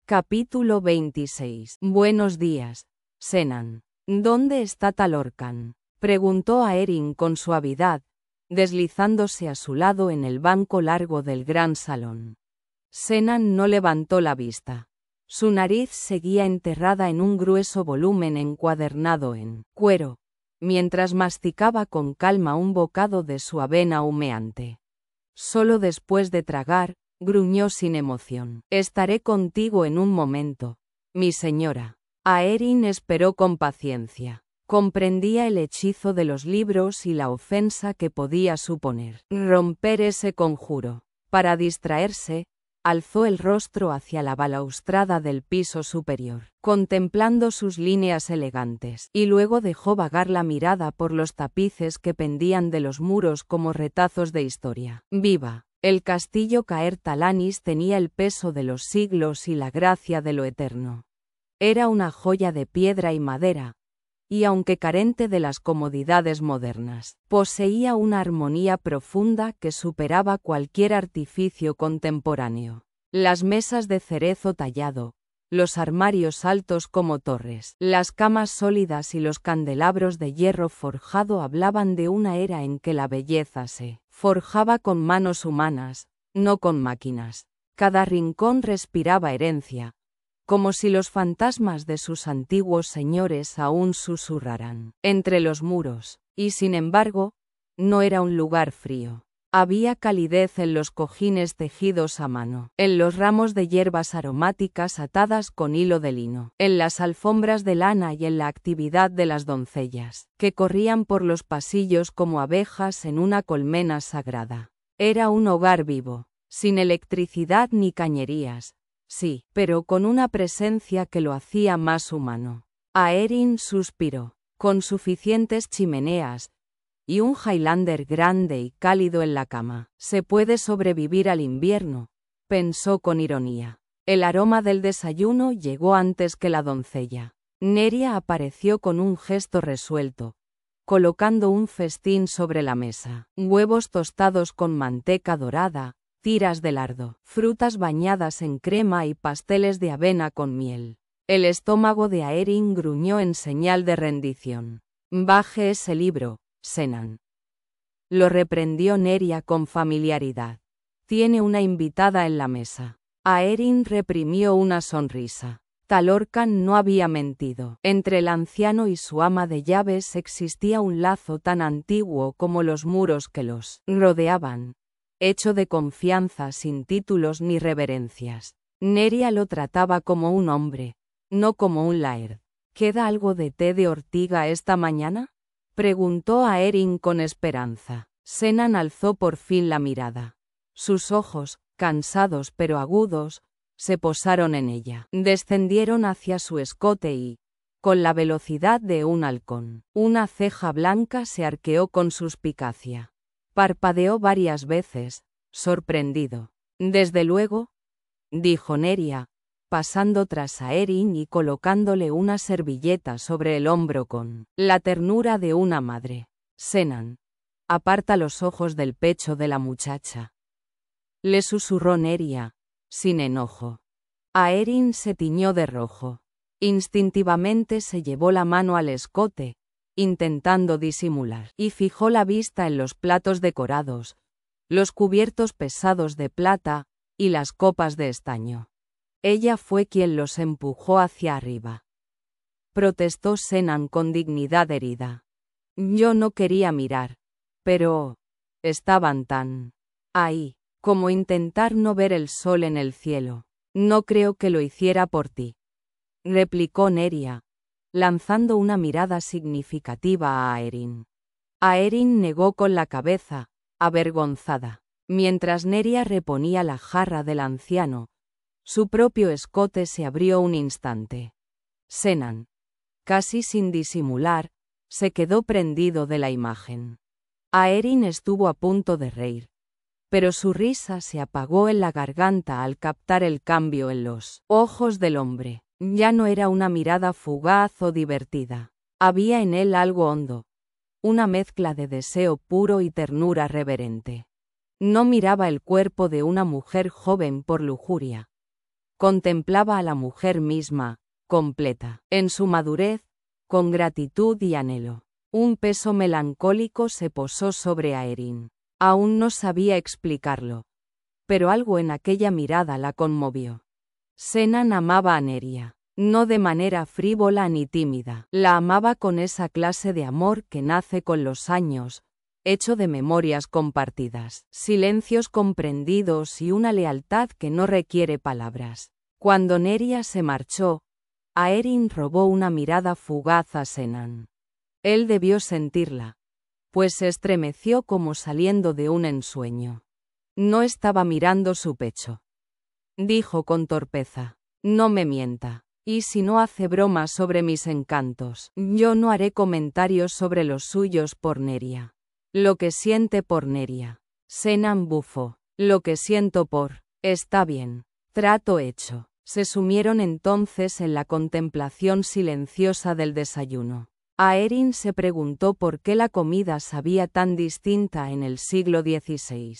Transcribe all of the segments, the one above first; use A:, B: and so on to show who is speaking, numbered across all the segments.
A: Capítulo 26. Buenos días, Senan. ¿Dónde está Talorcan?, preguntó Aeryn con suavidad, deslizándose a su lado en el banco largo del gran salón. Senan no levantó la vista. Su nariz seguía enterrada en un grueso volumen encuadernado en cuero, mientras masticaba con calma un bocado de su avena humeante. Solo después de tragar, gruñó sin emoción. Estaré contigo en un momento, mi señora. Aeryn esperó con paciencia. Comprendía el hechizo de los libros y la ofensa que podía suponer romper ese conjuro. Para distraerse, alzó el rostro hacia la balaustrada del piso superior, contemplando sus líneas elegantes, y luego dejó vagar la mirada por los tapices que pendían de los muros como retazos de historia viva. El castillo Caer Talanis tenía el peso de los siglos y la gracia de lo eterno. Era una joya de piedra y madera, y aunque carente de las comodidades modernas, poseía una armonía profunda que superaba cualquier artificio contemporáneo. Las mesas de cerezo tallado, los armarios altos como torres, las camas sólidas y los candelabros de hierro forjado hablaban de una era en que la belleza se forjaba con manos humanas, no con máquinas. Cada rincón respiraba herencia, como si los fantasmas de sus antiguos señores aún susurraran entre los muros, y sin embargo, no era un lugar frío. Había calidez en los cojines tejidos a mano, en los ramos de hierbas aromáticas atadas con hilo de lino, en las alfombras de lana y en la actividad de las doncellas, que corrían por los pasillos como abejas en una colmena sagrada. Era un hogar vivo, sin electricidad ni cañerías, sí, pero con una presencia que lo hacía más humano. Aeryn suspiró. Con suficientes chimeneas y un Highlander grande y cálido en la cama, se puede sobrevivir al invierno, pensó con ironía. El aroma del desayuno llegó antes que la doncella. Neria apareció con un gesto resuelto, colocando un festín sobre la mesa: huevos tostados con manteca dorada, tiras de lardo, frutas bañadas en crema y pasteles de avena con miel. El estómago de Aeryn gruñó en señal de rendición. Baje ese libro, Senan. Lo reprendió Neria con familiaridad. Tiene una invitada en la mesa. Aeryn reprimió una sonrisa. Talorcan no había mentido. Entre el anciano y su ama de llaves existía un lazo tan antiguo como los muros que los rodeaban, hecho de confianza sin títulos ni reverencias. Neria lo trataba como un hombre, no como un laird. ¿Queda algo de té de ortiga esta mañana?, preguntó Aeryn con esperanza. Senan alzó por fin la mirada. Sus ojos, cansados pero agudos, se posaron en ella. Descendieron hacia su escote y, con la velocidad de un halcón, una ceja blanca se arqueó con suspicacia. Parpadeó varias veces, sorprendido. Desde luego, dijo Neria, pasando tras Aeryn y colocándole una servilleta sobre el hombro con la ternura de una madre. Senan, aparta los ojos del pecho de la muchacha, le susurró Neria, sin enojo. Aeryn se tiñó de rojo. Instintivamente se llevó la mano al escote, intentando disimular, y fijó la vista en los platos decorados, los cubiertos pesados de plata, y las copas de estaño. Ella fue quien los empujó hacia arriba, protestó Senan con dignidad herida. Yo no quería mirar, pero estaban tan ahí, como intentar no ver el sol en el cielo. No creo que lo hiciera por ti, replicó Neria, lanzando una mirada significativa a Aeryn. Aeryn negó con la cabeza, avergonzada. Mientras Neria reponía la jarra del anciano, su propio escote se abrió un instante. Senan, casi sin disimular, se quedó prendido de la imagen. Aeryn estuvo a punto de reír, pero su risa se apagó en la garganta al captar el cambio en los ojos del hombre. Ya no era una mirada fugaz o divertida. Había en él algo hondo, una mezcla de deseo puro y ternura reverente. No miraba el cuerpo de una mujer joven por lujuria. Contemplaba a la mujer misma, completa, en su madurez, con gratitud y anhelo. Un peso melancólico se posó sobre Aeryn. Aún no sabía explicarlo, pero algo en aquella mirada la conmovió. Senan amaba a Neria, no de manera frívola ni tímida. La amaba con esa clase de amor que nace con los años, hecho de memorias compartidas, silencios comprendidos y una lealtad que no requiere palabras. Cuando Neria se marchó, Aeryn robó una mirada fugaz a Senan. Él debió sentirla, pues se estremeció como saliendo de un ensueño. No estaba mirando su pecho. Dijo con torpeza: no me mienta. Y si no hace bromas sobre mis encantos, yo no haré comentarios sobre los suyos por Neria. Lo que siente por Neria. Senan bufó. Lo que siento por... Está bien. Trato hecho. Se sumieron entonces en la contemplación silenciosa del desayuno. Aeryn se preguntó por qué la comida sabía tan distinta en el siglo XVI.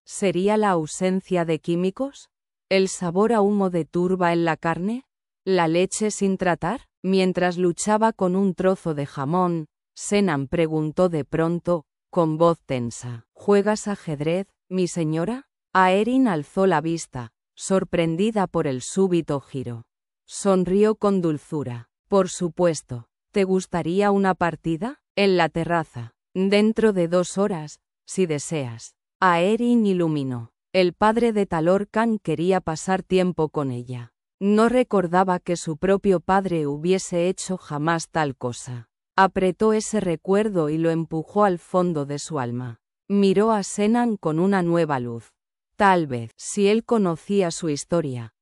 A: ¿Sería la ausencia de químicos? ¿El sabor a humo de turba en la carne? ¿La leche sin tratar? Mientras luchaba con un trozo de jamón, Senan preguntó de pronto, con voz tensa: ¿Juegas ajedrez, mi señora? Aeryn alzó la vista, sorprendida por el súbito giro. Sonrió con dulzura. Por supuesto. ¿Te gustaría una partida? En la terraza. Dentro de 2 horas, si deseas. Aeryn iluminó. El padre de Talorcan quería pasar tiempo con ella. No recordaba que su propio padre hubiese hecho jamás tal cosa. Apretó ese recuerdo y lo empujó al fondo de su alma. Miró a Senan con una nueva luz. Tal vez, si él conocía su historia,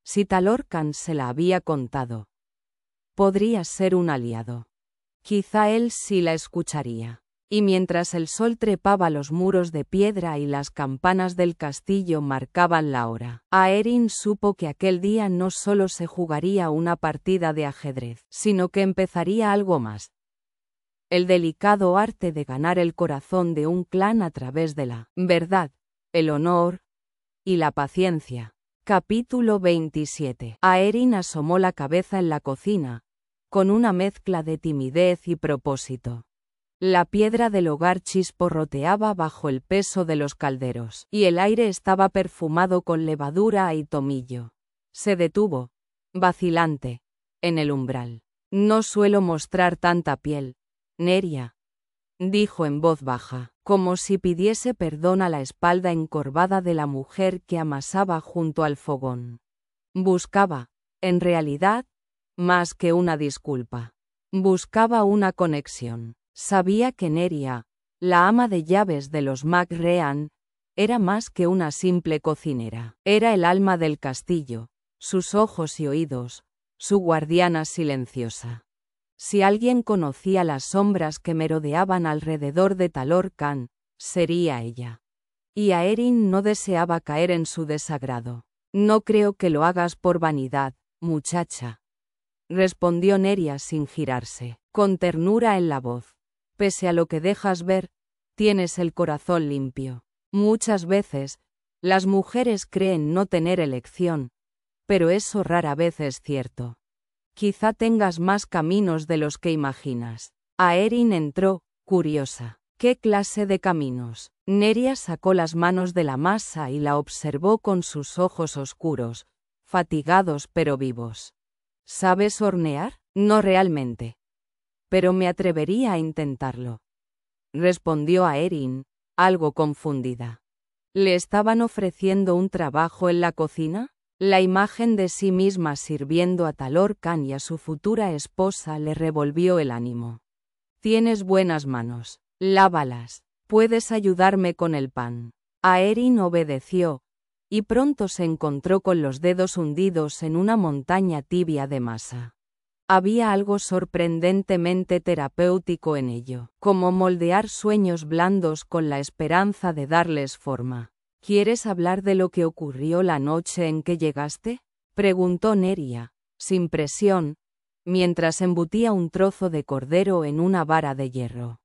A: si Talorcan se la había contado, podría ser un aliado. Quizá él sí la escucharía. Y mientras el sol trepaba los muros de piedra y las campanas del castillo marcaban la hora, Aeryn supo que aquel día no solo se jugaría una partida de ajedrez, sino que empezaría algo más. El delicado arte de ganar el corazón de un clan a través de la verdad, el honor y la paciencia. Capítulo 27. Aeryn asomó la cabeza en la cocina, con una mezcla de timidez y propósito. La piedra del hogar chisporroteaba bajo el peso de los calderos, y el aire estaba perfumado con levadura y tomillo. Se detuvo, vacilante, en el umbral. No suelo mostrar tanta piel, Neria, dijo en voz baja, como si pidiese perdón a la espalda encorvada de la mujer que amasaba junto al fogón. Buscaba, en realidad, más que una disculpa. Buscaba una conexión. Sabía que Neria, la ama de llaves de los MacRean, era más que una simple cocinera. Era el alma del castillo, sus ojos y oídos, su guardiana silenciosa. Si alguien conocía las sombras que merodeaban alrededor de Talorcan, sería ella. Y Aeryn no deseaba caer en su desagrado. No creo que lo hagas por vanidad, muchacha, respondió Neria sin girarse, con ternura en la voz. Pese a lo que dejas ver, tienes el corazón limpio. Muchas veces, las mujeres creen no tener elección, pero eso rara vez es cierto. Quizá tengas más caminos de los que imaginas. Aeryn entró, curiosa. ¿Qué clase de caminos? Neria sacó las manos de la masa y la observó con sus ojos oscuros, fatigados pero vivos. ¿Sabes hornear? No realmente. Pero me atrevería a intentarlo, respondió Aeryn, algo confundida. ¿Le estaban ofreciendo un trabajo en la cocina? La imagen de sí misma sirviendo a Talorcan y a su futura esposa le revolvió el ánimo. Tienes buenas manos, lávalas. ¿Puedes ayudarme con el pan? Aeryn obedeció, y pronto se encontró con los dedos hundidos en una montaña tibia de masa. Había algo sorprendentemente terapéutico en ello, como moldear sueños blandos con la esperanza de darles forma. ¿Quieres hablar de lo que ocurrió la noche en que llegaste?, preguntó Neria, sin presión, mientras embutía un trozo de cordero en una vara de hierro.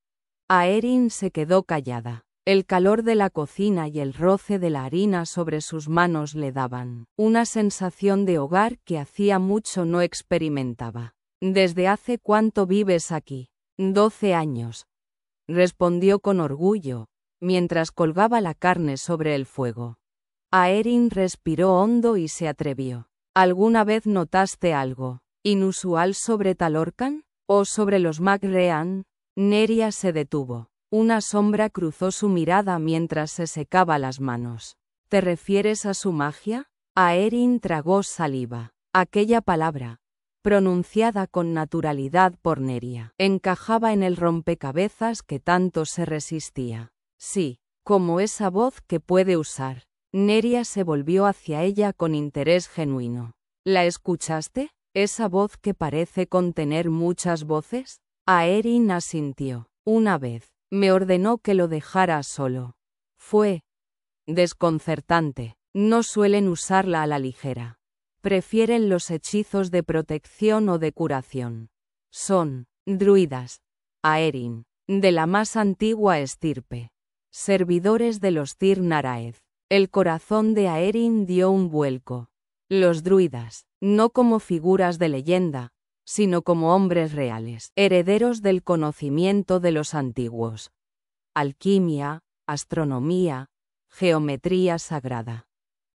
A: Aeryn se quedó callada. El calor de la cocina y el roce de la harina sobre sus manos le daban una sensación de hogar que hacía mucho no experimentaba. ¿Desde hace cuánto vives aquí? 12 años. Respondió con orgullo, mientras colgaba la carne sobre el fuego. Aeryn respiró hondo y se atrevió. ¿Alguna vez notaste algo inusual sobre Talorcan? ¿O sobre los McRean? Neria se detuvo. Una sombra cruzó su mirada mientras se secaba las manos. ¿Te refieres a su magia? Aeryn tragó saliva. Aquella palabra, pronunciada con naturalidad por Neria, encajaba en el rompecabezas que tanto se resistía. Sí, como esa voz que puede usar. Neria se volvió hacia ella con interés genuino. ¿La escuchaste? ¿Esa voz que parece contener muchas voces? Aeryn asintió. Una vez. Me ordenó que lo dejara solo. Fue desconcertante. No suelen usarla a la ligera. Prefieren los hechizos de protección o de curación. Son druidas, Aeryn, de la más antigua estirpe. Servidores de los Tir Naraed. El corazón de Aeryn dio un vuelco. Los druidas, no como figuras de leyenda, sino como hombres reales, herederos del conocimiento de los antiguos. Alquimia, astronomía, geometría sagrada.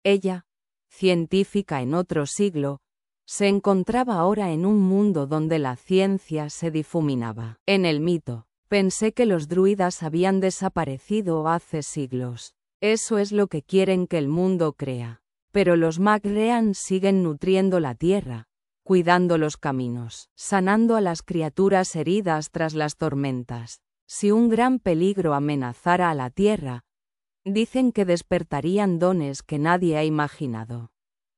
A: Ella, científica en otro siglo, se encontraba ahora en un mundo donde la ciencia se difuminaba. En el mito, pensé que los druidas habían desaparecido hace siglos. Eso es lo que quieren que el mundo crea. Pero los McRean siguen nutriendo la tierra, cuidando los caminos, sanando a las criaturas heridas tras las tormentas. Si un gran peligro amenazara a la tierra, dicen que despertarían dones que nadie ha imaginado.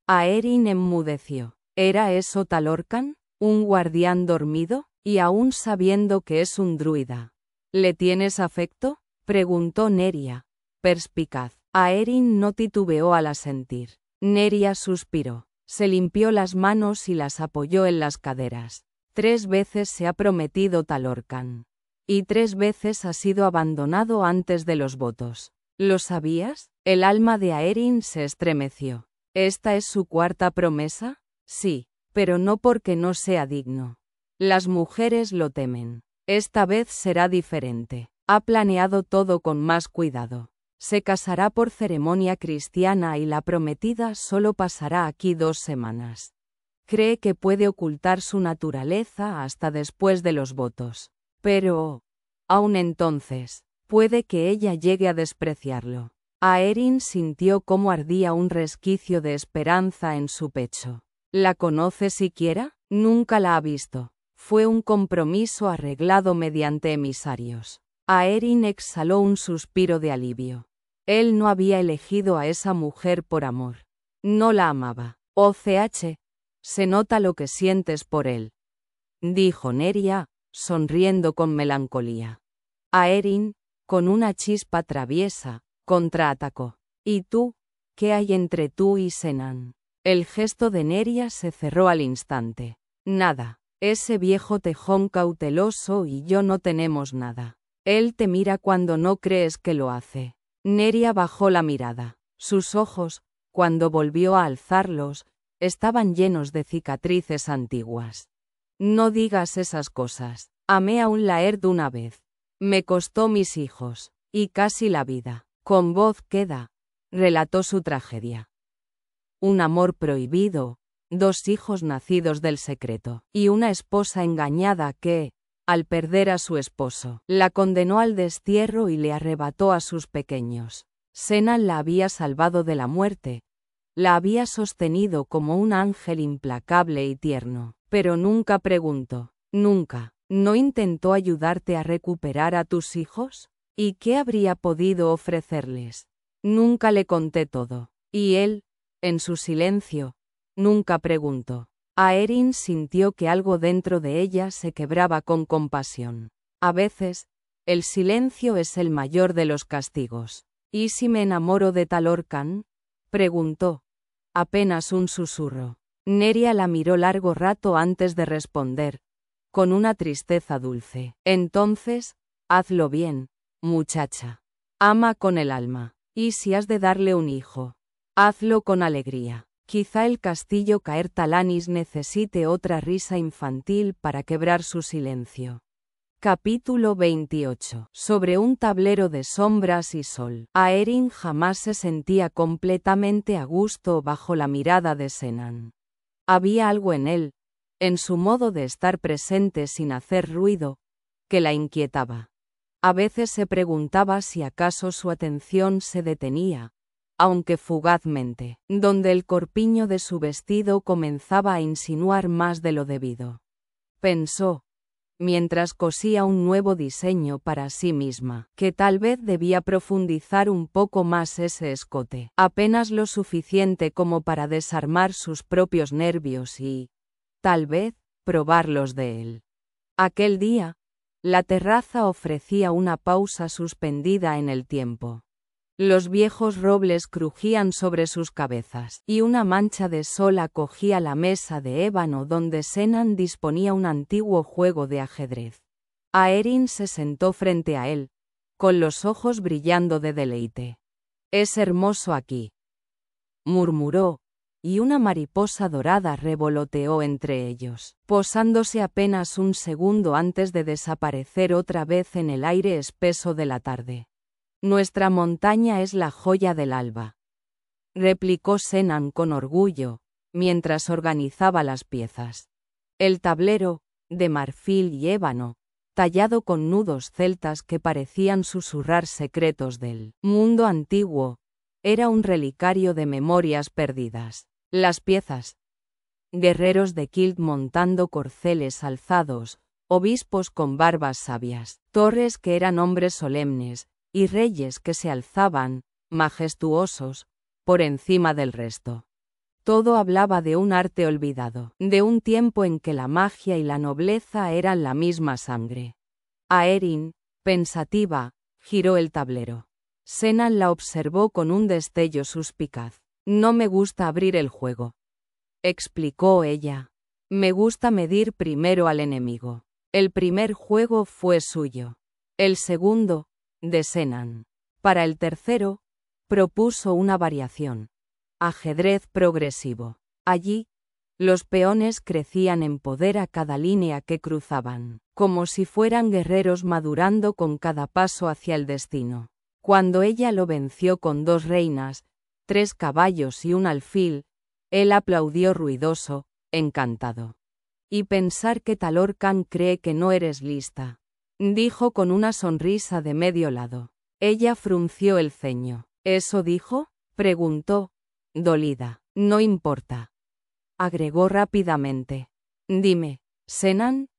A: Aeryn enmudeció. ¿Era eso Talorcan? ¿Un guardián dormido? Y aún sabiendo que es un druida. ¿Le tienes afecto?, preguntó Neria, perspicaz. Aeryn no titubeó al asentir. Neria suspiró. Se limpió las manos y las apoyó en las caderas. 3 veces se ha prometido Talorcan. Y 3 veces ha sido abandonado antes de los votos. ¿Lo sabías? El alma de Aeryn se estremeció. ¿Esta es su 4ª promesa? Sí, pero no porque no sea digno. Las mujeres lo temen. Esta vez será diferente. Ha planeado todo con más cuidado. Se casará por ceremonia cristiana y la prometida solo pasará aquí 2 semanas. Cree que puede ocultar su naturaleza hasta después de los votos. Pero, aun entonces, puede que ella llegue a despreciarlo. Aeryn sintió cómo ardía un resquicio de esperanza en su pecho. ¿La conoce siquiera? Nunca la ha visto. Fue un compromiso arreglado mediante emisarios. Aeryn exhaló un suspiro de alivio. Él no había elegido a esa mujer por amor. No la amaba. OCH, se nota lo que sientes por él, dijo Neria, sonriendo con melancolía. Aeryn, con una chispa traviesa, contraatacó. ¿Y tú? ¿Qué hay entre tú y Senan? El gesto de Neria se cerró al instante. Nada. Ese viejo tejón cauteloso y yo no tenemos nada. Él te mira cuando no crees que lo hace. Neria bajó la mirada. Sus ojos, cuando volvió a alzarlos, estaban llenos de cicatrices antiguas. No digas esas cosas. Amé a un Laird una vez. Me costó mis hijos, y casi la vida. Con voz queda, relató su tragedia. Un amor prohibido, 2 hijos nacidos del secreto, y una esposa engañada que, al perder a su esposo, la condenó al destierro y le arrebató a sus pequeños. Senan la había salvado de la muerte, la había sostenido como un ángel implacable y tierno, pero nunca preguntó, nunca, ¿no intentó ayudarte a recuperar a tus hijos? ¿Y qué habría podido ofrecerles? Nunca le conté todo, y él, en su silencio, nunca preguntó. Aeryn sintió que algo dentro de ella se quebraba con compasión. A veces, el silencio es el mayor de los castigos. ¿Y si me enamoro de Talorcan?, preguntó. Apenas un susurro. Neria la miró largo rato antes de responder, con una tristeza dulce. Entonces, hazlo bien, muchacha. Ama con el alma. Y si has de darle un hijo, hazlo con alegría. Quizá el castillo Caer Talanis necesite otra risa infantil para quebrar su silencio. Capítulo 28. Sobre un tablero de sombras y sol. Aeryn jamás se sentía completamente a gusto bajo la mirada de Senan. Había algo en él, en su modo de estar presente sin hacer ruido, que la inquietaba. A veces se preguntaba si acaso su atención se detenía, aunque fugazmente, donde el corpiño de su vestido comenzaba a insinuar más de lo debido. Pensó, mientras cosía un nuevo diseño para sí misma, que tal vez debía profundizar un poco más ese escote, apenas lo suficiente como para desarmar sus propios nervios y, tal vez, probarlos de él. Aquel día, la terraza ofrecía una pausa suspendida en el tiempo. Los viejos robles crujían sobre sus cabezas, y una mancha de sol acogía la mesa de ébano donde Senan disponía un antiguo juego de ajedrez. Aeryn se sentó frente a él, con los ojos brillando de deleite. «Es hermoso aquí», murmuró, y una mariposa dorada revoloteó entre ellos, posándose apenas un segundo antes de desaparecer otra vez en el aire espeso de la tarde. «Nuestra montaña es la joya del alba», replicó Senan con orgullo, mientras organizaba las piezas. El tablero, de marfil y ébano, tallado con nudos celtas que parecían susurrar secretos del mundo antiguo, era un relicario de memorias perdidas. Las piezas. Guerreros de Kild montando corceles alzados, obispos con barbas sabias, torres que eran hombres solemnes, y reyes que se alzaban, majestuosos, por encima del resto. Todo hablaba de un arte olvidado, de un tiempo en que la magia y la nobleza eran la misma sangre. Aeryn, pensativa, giró el tablero. Senan la observó con un destello suspicaz. «No me gusta abrir el juego», explicó ella. «Me gusta medir primero al enemigo. El primer juego fue suyo. El segundo, de Senan. Para el tercero, propuso una variación. Ajedrez progresivo. Allí, los peones crecían en poder a cada línea que cruzaban, como si fueran guerreros madurando con cada paso hacia el destino. Cuando ella lo venció con 2 reinas, 3 caballos y un alfil, él aplaudió ruidoso, encantado. «Y pensar que Talorcan cree que no eres lista», dijo con una sonrisa de medio lado. Ella frunció el ceño. «¿Eso dijo?», preguntó, dolida. «No importa», agregó rápidamente. «Dime, Senan,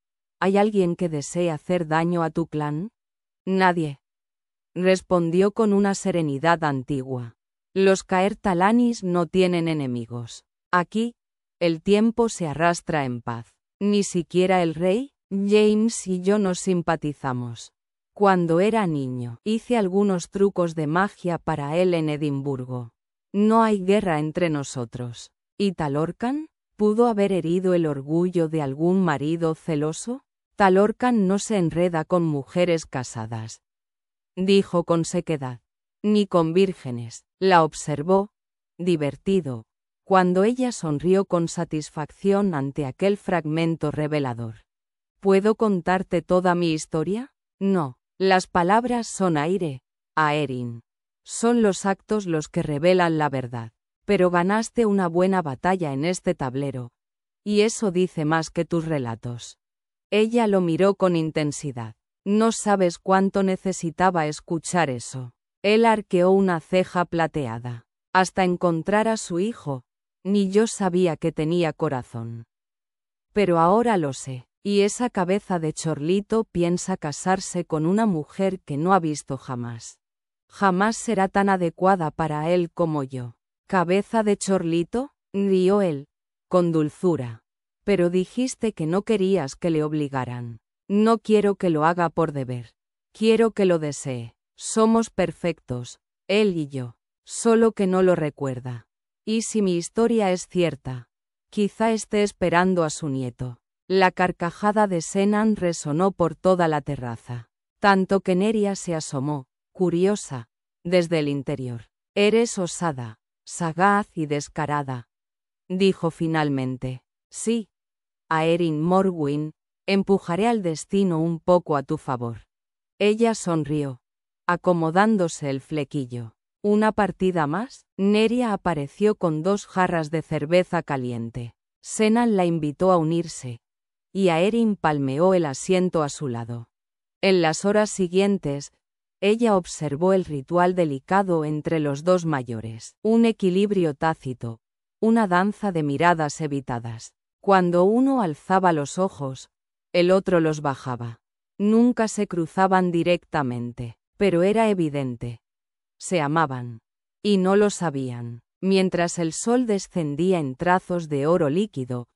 A: ¿hay alguien que desee hacer daño a tu clan?» «Nadie», respondió con una serenidad antigua. «Los Caer Talanis no tienen enemigos. Aquí, el tiempo se arrastra en paz. Ni siquiera el rey, James y yo nos simpatizamos. Cuando era niño, hice algunos trucos de magia para él en Edimburgo. No hay guerra entre nosotros. ¿Y Talorcan? ¿Pudo haber herido el orgullo de algún marido celoso? Talorcan no se enreda con mujeres casadas», dijo con sequedad. «Ni con vírgenes». La observó, divertido, cuando ella sonrió con satisfacción ante aquel fragmento revelador. «¿Puedo contarte toda mi historia? No. Las palabras son aire, Aeryn. Son los actos los que revelan la verdad. Pero ganaste una buena batalla en este tablero, y eso dice más que tus relatos». Ella lo miró con intensidad. «No sabes cuánto necesitaba escuchar eso». Él arqueó una ceja plateada. «Hasta encontrar a su hijo, ni yo sabía que tenía corazón. Pero ahora lo sé. Y esa cabeza de chorlito piensa casarse con una mujer que no ha visto jamás. Jamás será tan adecuada para él como yo». «¿Cabeza de chorlito?», rió él, con dulzura. Pero dijiste que no querías que le obligaran. No quiero que lo haga por deber. Quiero que lo desee. Somos perfectos, él y yo. Solo que no lo recuerda. Y si mi historia es cierta, quizá esté esperando a su nieto. La carcajada de Senan resonó por toda la terraza. Tanto que Neria se asomó, curiosa, desde el interior. Eres osada, sagaz y descarada, dijo finalmente. Sí. A Erin Morwyn, empujaré al destino un poco a tu favor. Ella sonrió, acomodándose el flequillo. ¿Una partida más? Neria apareció con 2 jarras de cerveza caliente. Senan la invitó a unirse, y a Erin palmeó el asiento a su lado. En las horas siguientes, ella observó el ritual delicado entre los 2 mayores. Un equilibrio tácito, una danza de miradas evitadas. Cuando uno alzaba los ojos, el otro los bajaba. Nunca se cruzaban directamente, pero era evidente. Se amaban. Y no lo sabían. Mientras el sol descendía en trazos de oro líquido,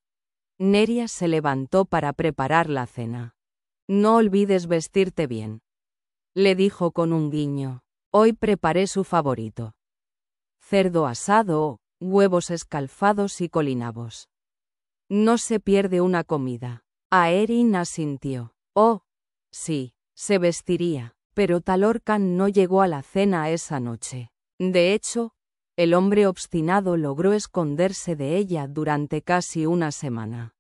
A: Neria se levantó para preparar la cena. No olvides vestirte bien, le dijo con un guiño. Hoy preparé su favorito. Cerdo asado, huevos escalfados y colinabos. No se pierde una comida. A Erin asintió. Oh, sí, se vestiría, pero Talorcan no llegó a la cena esa noche. De hecho, el hombre obstinado logró esconderse de ella durante casi una semana.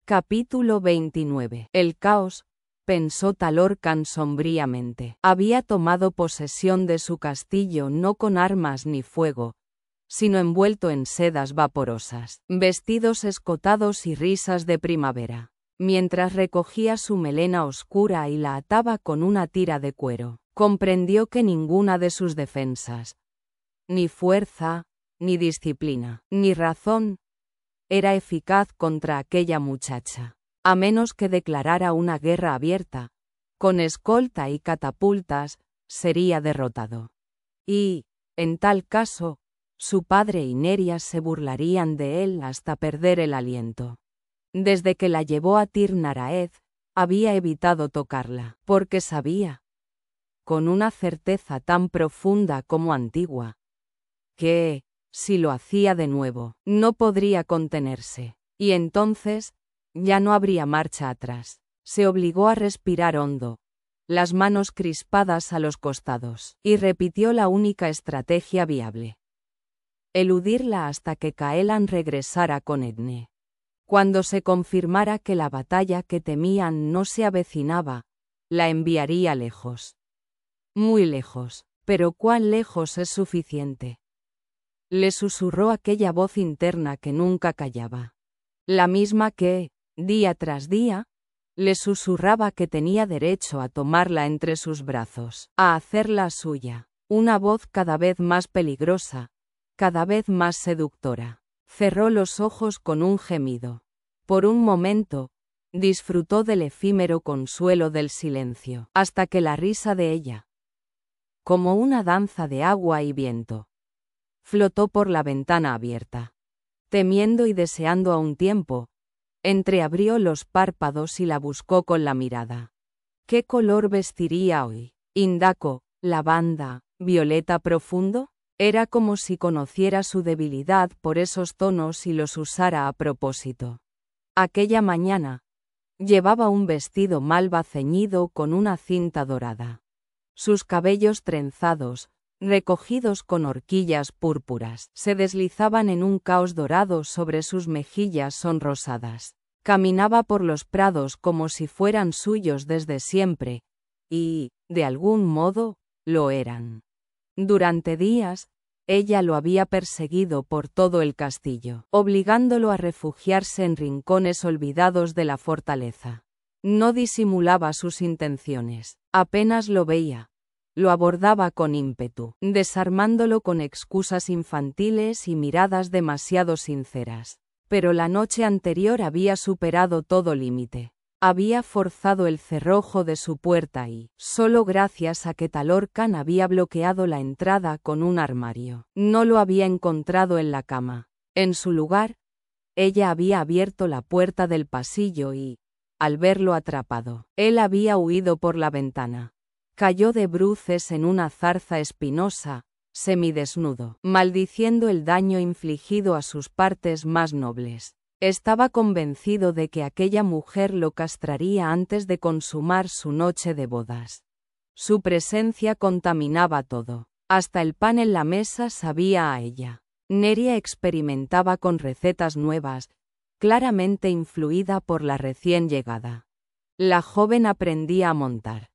A: Capítulo 29. El caos, pensó Talorcan sombríamente. Había tomado posesión de su castillo no con armas ni fuego, sino envuelto en sedas vaporosas, vestidos escotados y risas de primavera. Mientras recogía su melena oscura y la ataba con una tira de cuero, comprendió que ninguna de sus defensas, ni fuerza, ni disciplina, ni razón, era eficaz contra aquella muchacha, a menos que declarara una guerra abierta, con escolta y catapultas, sería derrotado. Y, en tal caso, su padre y Neria se burlarían de él hasta perder el aliento. Desde que la llevó a Tir Naraed, había evitado tocarla, porque sabía, con una certeza tan profunda como antigua, que, si lo hacía de nuevo, no podría contenerse, y entonces, ya no habría marcha atrás. Se obligó a respirar hondo, las manos crispadas a los costados, y repitió la única estrategia viable. Eludirla hasta que Caelan regresara con Edne. Cuando se confirmara que la batalla que temían no se avecinaba, la enviaría lejos. Muy lejos, pero ¿cuán lejos es suficiente? Le susurró aquella voz interna que nunca callaba. La misma que, día tras día, le susurraba que tenía derecho a tomarla entre sus brazos, a hacerla suya. Una voz cada vez más peligrosa, cada vez más seductora. Cerró los ojos con un gemido. Por un momento, disfrutó del efímero consuelo del silencio, hasta que la risa de ella, como una danza de agua y viento, flotó por la ventana abierta. Temiendo y deseando a un tiempo, entreabrió los párpados y la buscó con la mirada. ¿Qué color vestiría hoy? ¿Indaco, lavanda, violeta profundo? Era como si conociera su debilidad por esos tonos y los usara a propósito. Aquella mañana, llevaba un vestido malva ceñido con una cinta dorada. Sus cabellos trenzados, recogidos con horquillas púrpuras, se deslizaban en un caos dorado sobre sus mejillas sonrosadas. Caminaba por los prados como si fueran suyos desde siempre, y, de algún modo, lo eran. Durante días, ella lo había perseguido por todo el castillo, obligándolo a refugiarse en rincones olvidados de la fortaleza. No disimulaba sus intenciones, apenas lo veía. Lo abordaba con ímpetu, desarmándolo con excusas infantiles y miradas demasiado sinceras. Pero la noche anterior había superado todo límite. Había forzado el cerrojo de su puerta y, solo gracias a que Talorcan había bloqueado la entrada con un armario, no lo había encontrado en la cama. En su lugar, Ella había abierto la puerta del pasillo y, al verlo atrapado, él había huido por la ventana. Cayó de bruces en una zarza espinosa, semidesnudo, maldiciendo el daño infligido a sus partes más nobles. Estaba convencido de que aquella mujer lo castraría antes de consumar su noche de bodas. Su presencia contaminaba todo. Hasta el pan en la mesa sabía a ella. Neria experimentaba con recetas nuevas, claramente influida por la recién llegada. La joven aprendía a montar,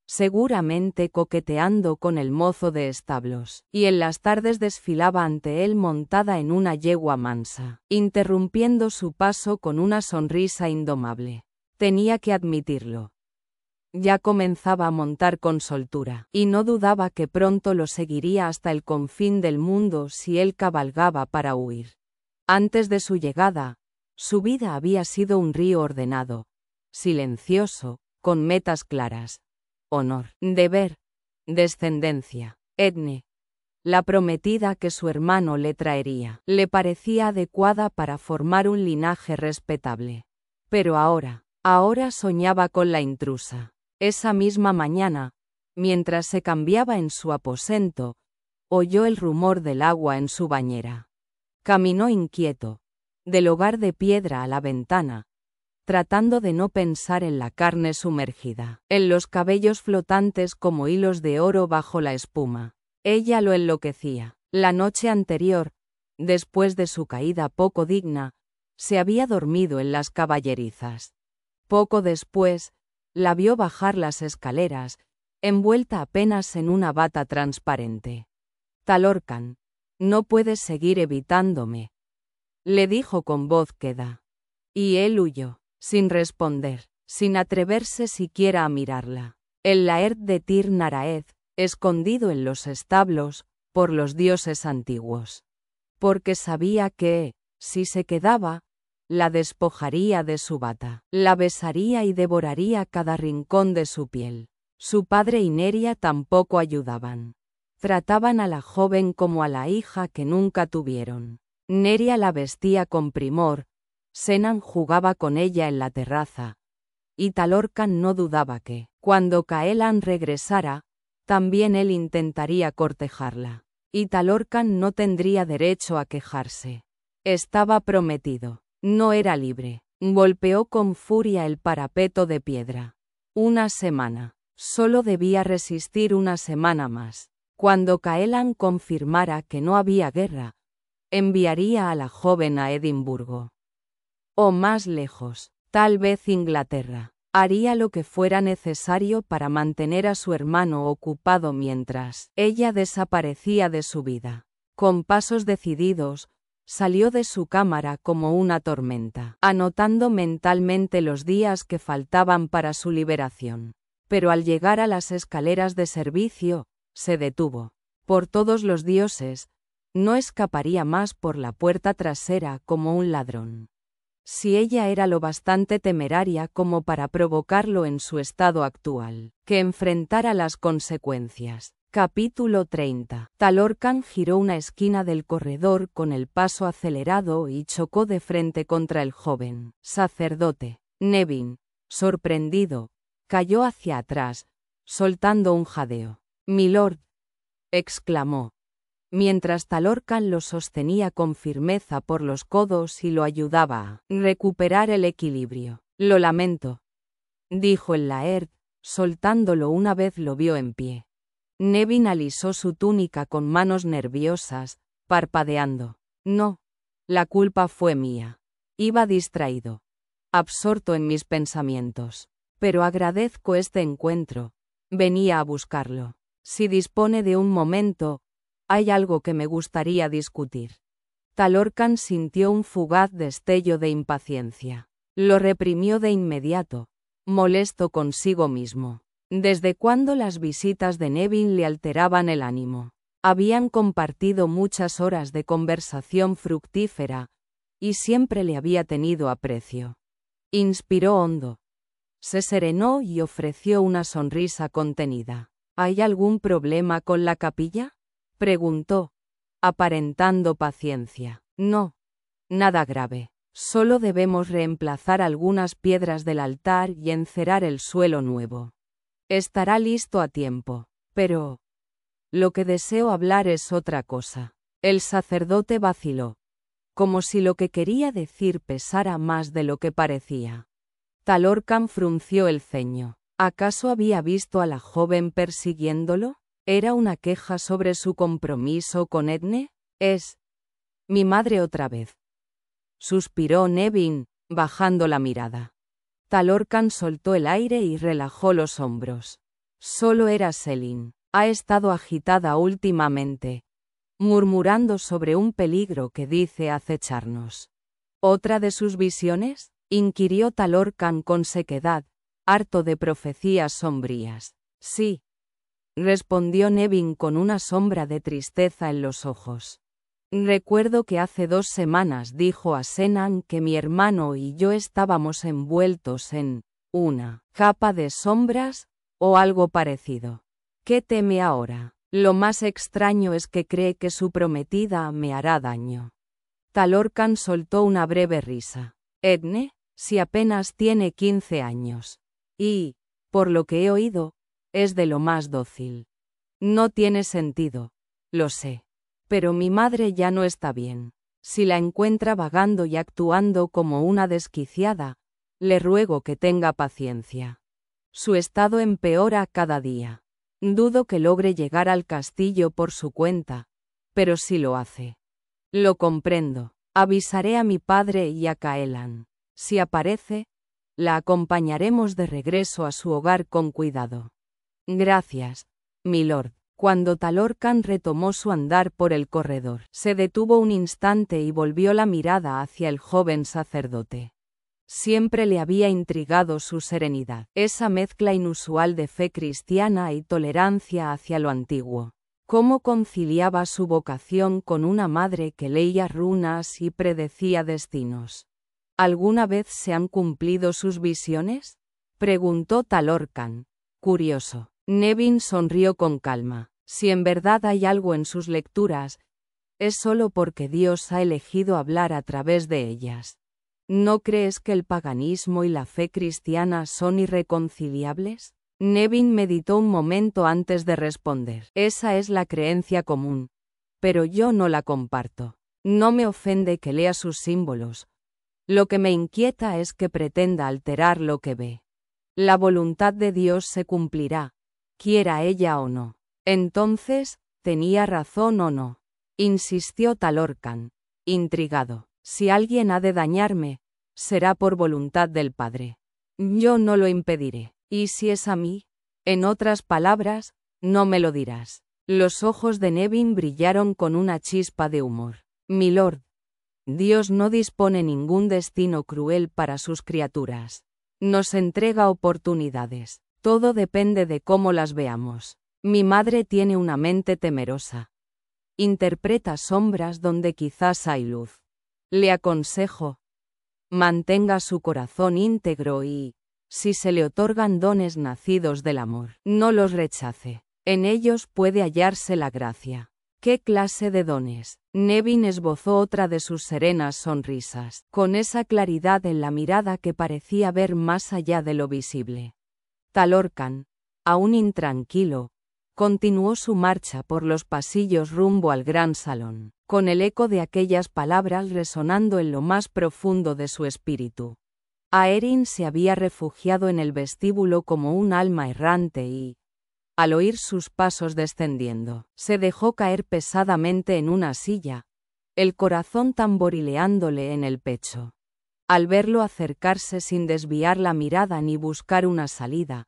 A: seguramente coqueteando con el mozo de establos, y en las tardes desfilaba ante él montada en una yegua mansa, interrumpiendo su paso con una sonrisa indomable. Tenía que admitirlo. Ya comenzaba a montar con soltura, y no dudaba que pronto lo seguiría hasta el confín del mundo si él cabalgaba para huir. Antes de su llegada, su vida había sido un río ordenado, silencioso, con metas claras. Honor, deber, descendencia, etne. La prometida que su hermano le traería le parecía adecuada para formar un linaje respetable. Pero ahora soñaba con la intrusa. Esa misma mañana, mientras se cambiaba en su aposento, oyó el rumor del agua en su bañera. Caminó inquieto, del hogar de piedra a la ventana, tratando de no pensar en la carne sumergida, en los cabellos flotantes como hilos de oro bajo la espuma. Ella lo enloquecía. La noche anterior, después de su caída poco digna, se había dormido en las caballerizas. Poco después, la vio bajar las escaleras, envuelta apenas en una bata transparente. Talorcan, no puedes seguir evitándome, le dijo con voz queda. Y él huyó, sin responder, sin atreverse siquiera a mirarla. El Laird de Tir Naraed, escondido en los establos, por los dioses antiguos. Porque sabía que, si se quedaba, la despojaría de su bata, la besaría y devoraría cada rincón de su piel. Su padre y Neria tampoco ayudaban. Trataban a la joven como a la hija que nunca tuvieron. Neria la vestía con primor, Senan jugaba con ella en la terraza, y Talorcan no dudaba que, cuando Caelan regresara, también él intentaría cortejarla. Y Talorcan no tendría derecho a quejarse. Estaba prometido. No era libre. Golpeó con furia el parapeto de piedra. Una semana. Solo debía resistir una semana más. Cuando Caelan confirmara que no había guerra, enviaría a la joven a Edimburgo. O más lejos, tal vez Inglaterra. Haría lo que fuera necesario para mantener a su hermano ocupado mientras ella desaparecía de su vida. Con pasos decididos, salió de su cámara como una tormenta, anotando mentalmente los días que faltaban para su liberación. Pero al llegar a las escaleras de servicio, se detuvo. Por todos los dioses, no escaparía más por la puerta trasera como un ladrón. Si ella era lo bastante temeraria como para provocarlo en su estado actual, que enfrentara las consecuencias. Capítulo 30. Talorcan giró una esquina del corredor con el paso acelerado y chocó de frente contra el joven sacerdote. Nevin, sorprendido, cayó hacia atrás, soltando un jadeo. «Milord», exclamó, mientras Talorcan lo sostenía con firmeza por los codos y lo ayudaba a recuperar el equilibrio. «Lo lamento», dijo el Laird, soltándolo una vez lo vio en pie. Nevin alisó su túnica con manos nerviosas, parpadeando. «No, la culpa fue mía. Iba distraído, absorto en mis pensamientos. Pero agradezco este encuentro. Venía a buscarlo. Si dispone de un momento, hay algo que me gustaría discutir». Talorcan sintió un fugaz destello de impaciencia. Lo reprimió de inmediato, molesto consigo mismo. ¿Desde cuándo las visitas de Nevin le alteraban el ánimo? Habían compartido muchas horas de conversación fructífera, y siempre le había tenido aprecio. Inspiró hondo. Se serenó y ofreció una sonrisa contenida. ¿Hay algún problema con la capilla?, preguntó, aparentando paciencia. No. Nada grave. Solo debemos reemplazar algunas piedras del altar y encerar el suelo nuevo. Estará listo a tiempo. Pero lo que deseo hablar es otra cosa. El sacerdote vaciló, como si lo que quería decir pesara más de lo que parecía. Talorcan frunció el ceño. ¿Acaso había visto a la joven persiguiéndolo? ¿Era una queja sobre su compromiso con Edne? Es mi madre otra vez. Suspiró Nevin, bajando la mirada. Talorcan soltó el aire y relajó los hombros. Solo era Selin. Ha estado agitada últimamente, murmurando sobre un peligro que dice acecharnos. ¿Otra de sus visiones?, inquirió Talorcan con sequedad, harto de profecías sombrías. Sí, respondió Nevin con una sombra de tristeza en los ojos. Recuerdo que hace 2 semanas dijo a Senan que mi hermano y yo estábamos envueltos en una capa de sombras, o algo parecido. ¿Qué teme ahora? Lo más extraño es que cree que su prometida me hará daño. Talorcan soltó una breve risa. Edne, si apenas tiene 15 años. Y, por lo que he oído, es de lo más dócil. No tiene sentido, lo sé. Pero mi madre ya no está bien. Si la encuentra vagando y actuando como una desquiciada, le ruego que tenga paciencia. Su estado empeora cada día. Dudo que logre llegar al castillo por su cuenta, pero si lo hace. Lo comprendo. Avisaré a mi padre y a Kaelan. Si aparece, la acompañaremos de regreso a su hogar con cuidado. Gracias, milord. Cuando Talorcan retomó su andar por el corredor, se detuvo un instante y volvió la mirada hacia el joven sacerdote. Siempre le había intrigado su serenidad, esa mezcla inusual de fe cristiana y tolerancia hacia lo antiguo. ¿Cómo conciliaba su vocación con una madre que leía runas y predecía destinos? ¿Alguna vez se han cumplido sus visiones?, preguntó Talorcan, curioso. Nevin sonrió con calma. Si en verdad hay algo en sus lecturas, es solo porque Dios ha elegido hablar a través de ellas. ¿No crees que el paganismo y la fe cristiana son irreconciliables? Nevin meditó un momento antes de responder. Esa es la creencia común, pero yo no la comparto. No me ofende que lea sus símbolos. Lo que me inquieta es que pretenda alterar lo que ve. La voluntad de Dios se cumplirá, quiera ella o no. Entonces, ¿tenía razón o no?, insistió Talorcan, intrigado. Si alguien ha de dañarme, será por voluntad del Padre. Yo no lo impediré. ¿Y si es a mí? En otras palabras, no me lo dirás. Los ojos de Nevin brillaron con una chispa de humor. Milord, Dios no dispone ningún destino cruel para sus criaturas. Nos entrega oportunidades. Todo depende de cómo las veamos. Mi madre tiene una mente temerosa. Interpreta sombras donde quizás hay luz. Le aconsejo, mantenga su corazón íntegro y, si se le otorgan dones nacidos del amor, no los rechace. En ellos puede hallarse la gracia. ¿Qué clase de dones? Nevin esbozó otra de sus serenas sonrisas, con esa claridad en la mirada que parecía ver más allá de lo visible. Talorcan, aún intranquilo, continuó su marcha por los pasillos rumbo al gran salón, con el eco de aquellas palabras resonando en lo más profundo de su espíritu. Aeryn se había refugiado en el vestíbulo como un alma errante y, al oír sus pasos descendiendo, se dejó caer pesadamente en una silla, el corazón tamborileándole en el pecho. Al verlo acercarse sin desviar la mirada ni buscar una salida,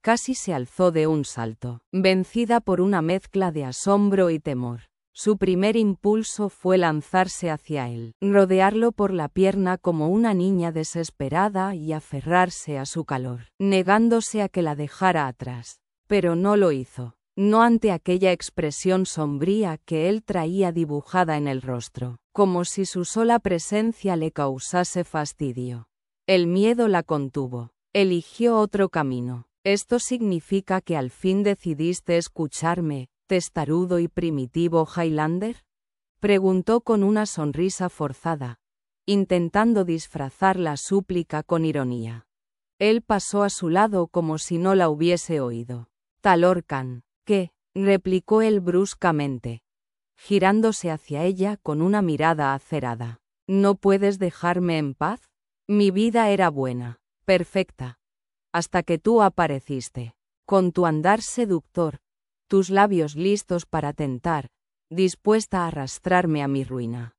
A: casi se alzó de un salto, vencida por una mezcla de asombro y temor. Su primer impulso fue lanzarse hacia él, rodearlo por la pierna como una niña desesperada y aferrarse a su calor, negándose a que la dejara atrás. Pero no lo hizo, no ante aquella expresión sombría que él traía dibujada en el rostro, como si su sola presencia le causase fastidio. El miedo la contuvo. Eligió otro camino. ¿Esto significa que al fin decidiste escucharme, testarudo y primitivo Highlander?, preguntó con una sonrisa forzada, intentando disfrazar la súplica con ironía. Él pasó a su lado como si no la hubiese oído. Talorcan, ¿qué? Replicó él bruscamente, girándose hacia ella con una mirada acerada. ¿No puedes dejarme en paz? Mi vida era buena, perfecta, hasta que tú apareciste, con tu andar seductor, tus labios listos para tentar, dispuesta a arrastrarme a mi ruina.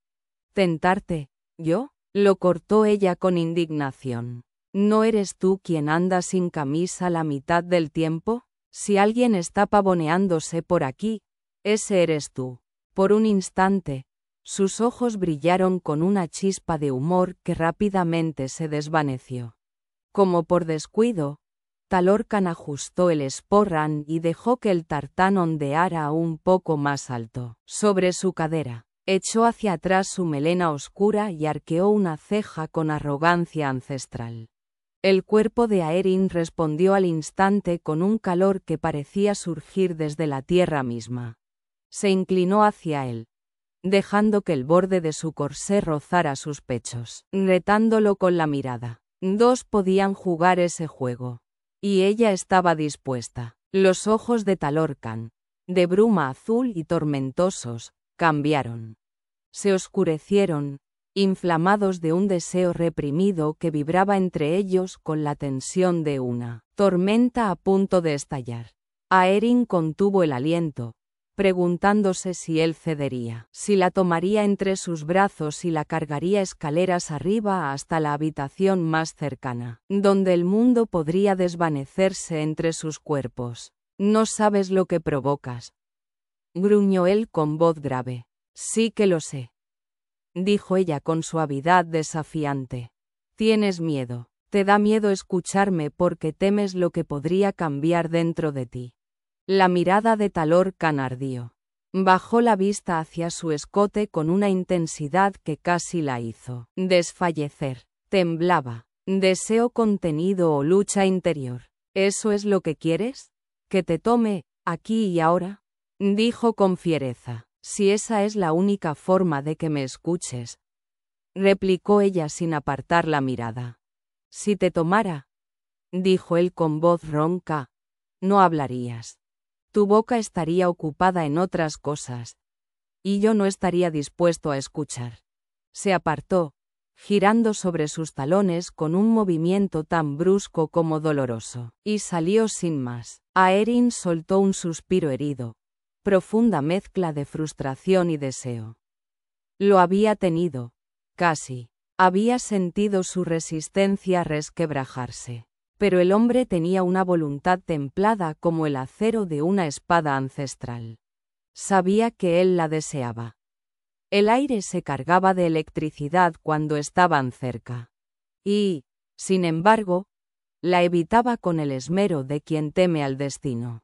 A: ¿Tentarte? ¿Yo? Lo cortó ella con indignación. ¿No eres tú quien anda sin camisa la mitad del tiempo? Si alguien está pavoneándose por aquí, ese eres tú. Por un instante, sus ojos brillaron con una chispa de humor que rápidamente se desvaneció. Como por descuido, Talorcan ajustó el sporran y dejó que el tartán ondeara un poco más alto. Sobre su cadera, echó hacia atrás su melena oscura y arqueó una ceja con arrogancia ancestral. El cuerpo de Aeryn respondió al instante con un calor que parecía surgir desde la tierra misma. Se inclinó hacia él, dejando que el borde de su corsé rozara sus pechos, retándolo con la mirada. Dos podían jugar ese juego. Y ella estaba dispuesta. Los ojos de Talorcan, de bruma azul y tormentosos, cambiaron. Se oscurecieron, inflamados de un deseo reprimido que vibraba entre ellos con la tensión de una tormenta a punto de estallar. Aeryn contuvo el aliento, preguntándose si él cedería, si la tomaría entre sus brazos y la cargaría escaleras arriba hasta la habitación más cercana, donde el mundo podría desvanecerse entre sus cuerpos. No sabes lo que provocas, gruñó él con voz grave. Sí que lo sé, dijo ella con suavidad desafiante. Tienes miedo, te da miedo escucharme porque temes lo que podría cambiar dentro de ti. La mirada de Talorcan ardió. Bajó la vista hacia su escote con una intensidad que casi la hizo desfallecer. Temblaba. ¿Deseo contenido o lucha interior? ¿Eso es lo que quieres? ¿Que te tome, aquí y ahora? Dijo con fiereza. Si esa es la única forma de que me escuches, replicó ella sin apartar la mirada. Si te tomara, dijo él con voz ronca, no hablarías. Tu boca estaría ocupada en otras cosas, y yo no estaría dispuesto a escuchar. Se apartó, girando sobre sus talones con un movimiento tan brusco como doloroso, y salió sin más. Aeryn soltó un suspiro herido, profunda mezcla de frustración y deseo. Lo había tenido, casi. Había sentido su resistencia resquebrajarse. Pero el hombre tenía una voluntad templada como el acero de una espada ancestral. Sabía que él la deseaba. El aire se cargaba de electricidad cuando estaban cerca. Y, sin embargo, la evitaba con el esmero de quien teme al destino.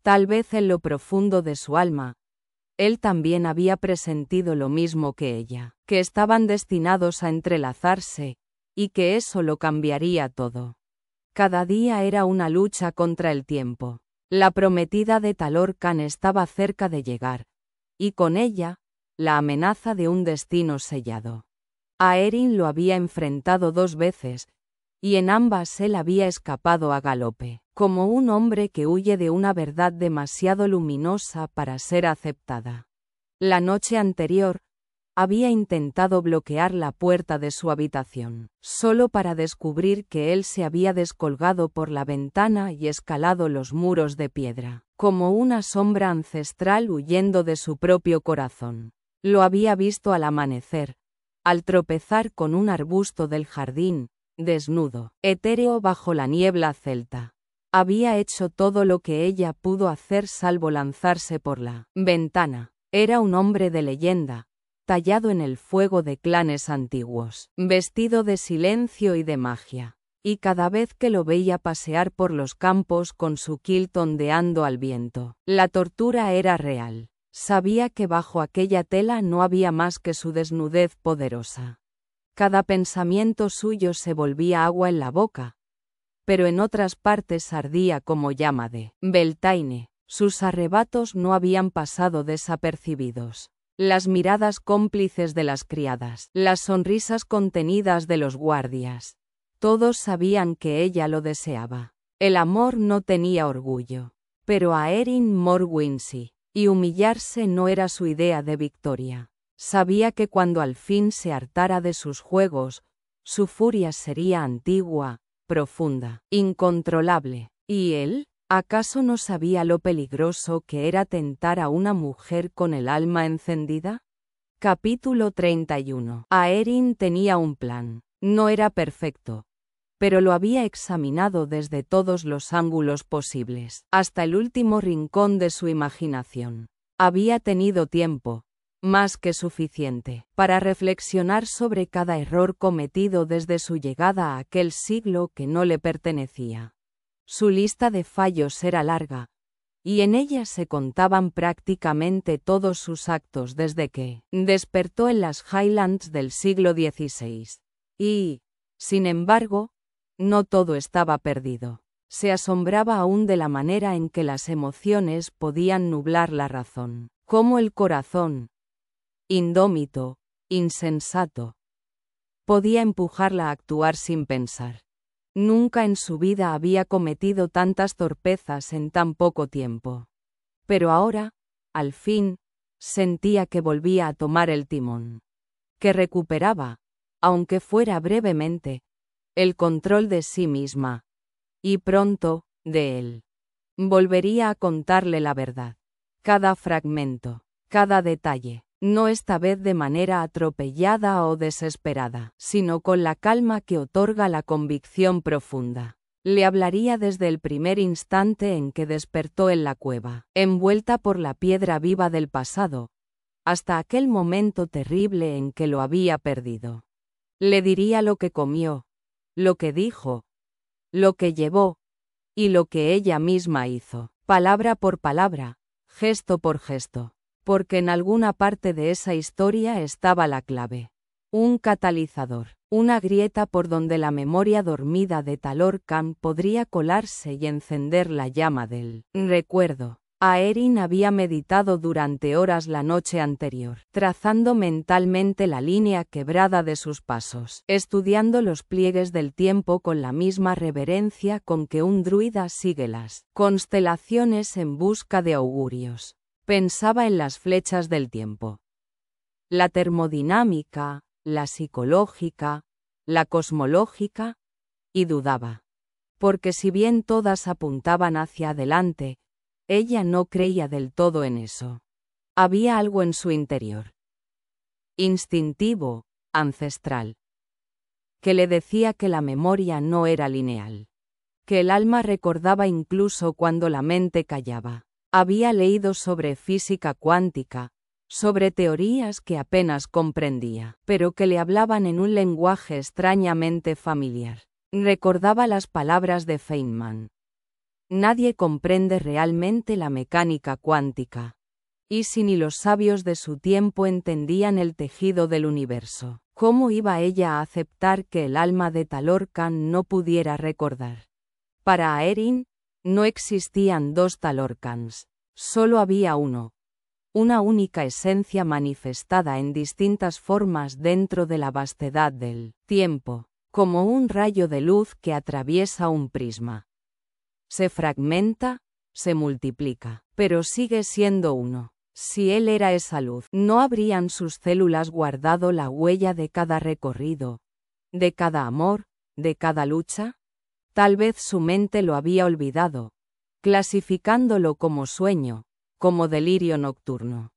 A: Tal vez en lo profundo de su alma, él también había presentido lo mismo que ella, que estaban destinados a entrelazarse, y que eso lo cambiaría todo. Cada día era una lucha contra el tiempo. La prometida de Talorcan estaba cerca de llegar, y con ella, la amenaza de un destino sellado. Aeryn lo había enfrentado 2 veces, y en ambas él había escapado a galope, como un hombre que huye de una verdad demasiado luminosa para ser aceptada. La noche anterior, había intentado bloquear la puerta de su habitación, solo para descubrir que él se había descolgado por la ventana y escalado los muros de piedra, como una sombra ancestral huyendo de su propio corazón. Lo había visto al amanecer, al tropezar con un arbusto del jardín, desnudo, etéreo bajo la niebla celta. Había hecho todo lo que ella pudo hacer salvo lanzarse por la ventana. Era un hombre de leyenda, tallado en el fuego de clanes antiguos, vestido de silencio y de magia. Y cada vez que lo veía pasear por los campos con su kilt ondeando al viento, la tortura era real. Sabía que bajo aquella tela no había más que su desnudez poderosa. Cada pensamiento suyo se volvía agua en la boca, pero en otras partes ardía como llama de Beltane. Sus arrebatos no habían pasado desapercibidos. las miradas cómplices de las criadas, las sonrisas contenidas de los guardias. Todos sabían que ella lo deseaba. El amor no tenía orgullo. Pero a Erin Morwen sí, y humillarse no era su idea de victoria. Sabía que cuando al fin se hartara de sus juegos, su furia sería antigua, profunda, incontrolable. ¿Y él? ¿Acaso no sabía lo peligroso que era tentar a una mujer con el alma encendida? Capítulo 31. Aeryn tenía un plan. No era perfecto, pero lo había examinado desde todos los ángulos posibles, hasta el último rincón de su imaginación. Había tenido tiempo, más que suficiente, para reflexionar sobre cada error cometido desde su llegada a aquel siglo que no le pertenecía. Su lista de fallos era larga, y en ella se contaban prácticamente todos sus actos desde que despertó en las Highlands del siglo XVI. Y, sin embargo, no todo estaba perdido. Se asombraba aún de la manera en que las emociones podían nublar la razón, cómo el corazón, indómito, insensato, podía empujarla a actuar sin pensar. Nunca en su vida había cometido tantas torpezas en tan poco tiempo. Pero ahora, al fin, sentía que volvía a tomar el timón. Que recuperaba, aunque fuera brevemente, el control de sí misma. Y pronto, de él. Volvería a contarle la verdad. Cada fragmento, cada detalle. No esta vez de manera atropellada o desesperada, sino con la calma que otorga la convicción profunda. Le hablaría desde el primer instante en que despertó en la cueva, envuelta por la piedra viva del pasado, hasta aquel momento terrible en que lo había perdido. Le diría lo que comió, lo que dijo, lo que llevó, y lo que ella misma hizo, palabra por palabra, gesto por gesto. Porque en alguna parte de esa historia estaba la clave. Un catalizador, una grieta por donde la memoria dormida de Talorcan podría colarse y encender la llama del recuerdo. Aeryn había meditado durante horas la noche anterior, trazando mentalmente la línea quebrada de sus pasos, estudiando los pliegues del tiempo con la misma reverencia con que un druida sigue las constelaciones en busca de augurios. Pensaba en las flechas del tiempo. La termodinámica, la psicológica, la cosmológica, y dudaba. Porque si bien todas apuntaban hacia adelante, ella no creía del todo en eso. Había algo en su interior, instintivo, ancestral, que le decía que la memoria no era lineal, que el alma recordaba incluso cuando la mente callaba. Había leído sobre física cuántica, sobre teorías que apenas comprendía, pero que le hablaban en un lenguaje extrañamente familiar. Recordaba las palabras de Feynman. Nadie comprende realmente la mecánica cuántica. Y si ni los sabios de su tiempo entendían el tejido del universo, ¿cómo iba ella a aceptar que el alma de Talorcan no pudiera recordar? Para Aeryn, no existían dos Talorcans, solo había uno. Una única esencia manifestada en distintas formas dentro de la vastedad del tiempo, como un rayo de luz que atraviesa un prisma. Se fragmenta, se multiplica, pero sigue siendo uno. Si él era esa luz, ¿no habrían sus células guardado la huella de cada recorrido, de cada amor, de cada lucha? Tal vez su mente lo había olvidado, clasificándolo como sueño, como delirio nocturno.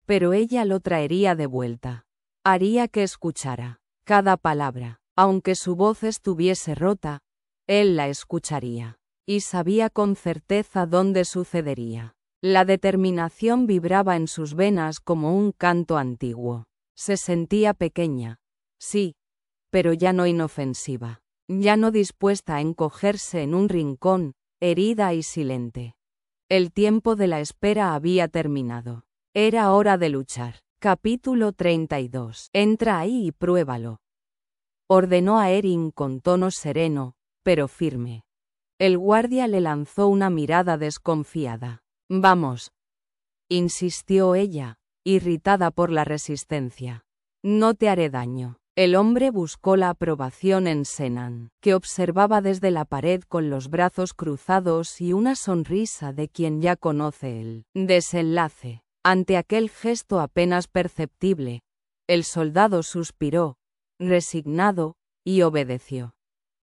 A: Pero ella lo traería de vuelta. Haría que escuchara cada palabra, aunque su voz estuviese rota, él la escucharía. Y sabía con certeza dónde sucedería. La determinación vibraba en sus venas como un canto antiguo. Se sentía pequeña, sí, pero ya no inofensiva. Ya no dispuesta a encogerse en un rincón, herida y silente. El tiempo de la espera había terminado. Era hora de luchar. Capítulo 32. Entra ahí y pruébalo. Ordenó a Aeryn con tono sereno, pero firme. El guardia le lanzó una mirada desconfiada. Vamos, insistió ella, irritada por la resistencia. No te haré daño. El hombre buscó la aprobación en Senan, que observaba desde la pared con los brazos cruzados y una sonrisa de quien ya conoce el desenlace. Ante aquel gesto apenas perceptible, el soldado suspiró, resignado, y obedeció.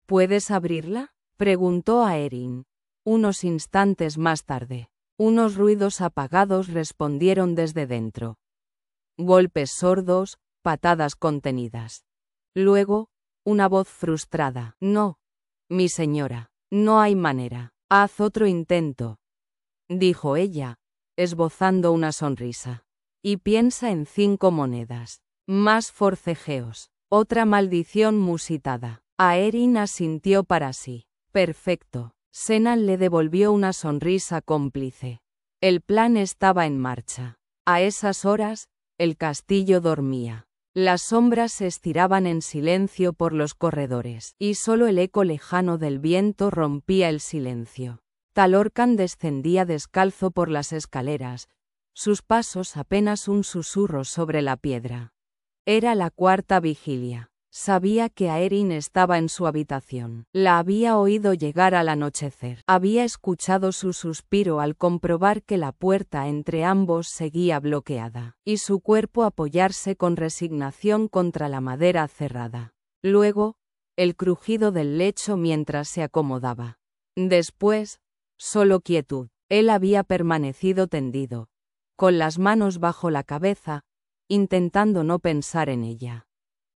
A: ¿Puedes abrirla?, preguntó a Erin. Unos instantes más tarde, unos ruidos apagados respondieron desde dentro. Golpes sordos, patadas contenidas. Luego, una voz frustrada. No, mi señora, no hay manera. Haz otro intento, dijo ella, esbozando una sonrisa. Y piensa en 5 monedas. Más forcejeos. Otra maldición musitada. Aerin asintió para sí. Perfecto. Senan le devolvió una sonrisa cómplice. El plan estaba en marcha. A esas horas, el castillo dormía. Las sombras se estiraban en silencio por los corredores, y solo el eco lejano del viento rompía el silencio. Talorcan descendía descalzo por las escaleras, sus pasos apenas un susurro sobre la piedra. Era la 4ª vigilia. Sabía que Aerin estaba en su habitación. La había oído llegar al anochecer. Había escuchado su suspiro al comprobar que la puerta entre ambos seguía bloqueada, y su cuerpo apoyarse con resignación contra la madera cerrada. Luego, el crujido del lecho mientras se acomodaba. Después, solo quietud. Él había permanecido tendido, con las manos bajo la cabeza, intentando no pensar en ella.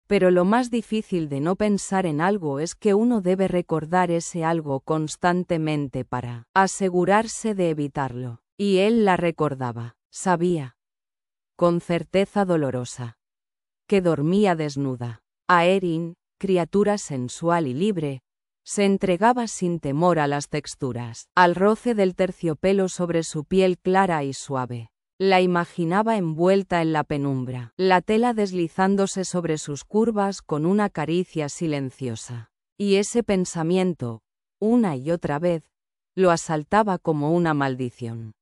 A: Pero lo más difícil de no pensar en algo es que uno debe recordar ese algo constantemente para asegurarse de evitarlo. Y él la recordaba, sabía, con certeza dolorosa, que dormía desnuda. Aerin, criatura sensual y libre, se entregaba sin temor a las texturas, al roce del terciopelo sobre su piel clara y suave. La imaginaba envuelta en la penumbra, la tela deslizándose sobre sus curvas con una caricia silenciosa. Y ese pensamiento, una y otra vez, lo asaltaba como una maldición.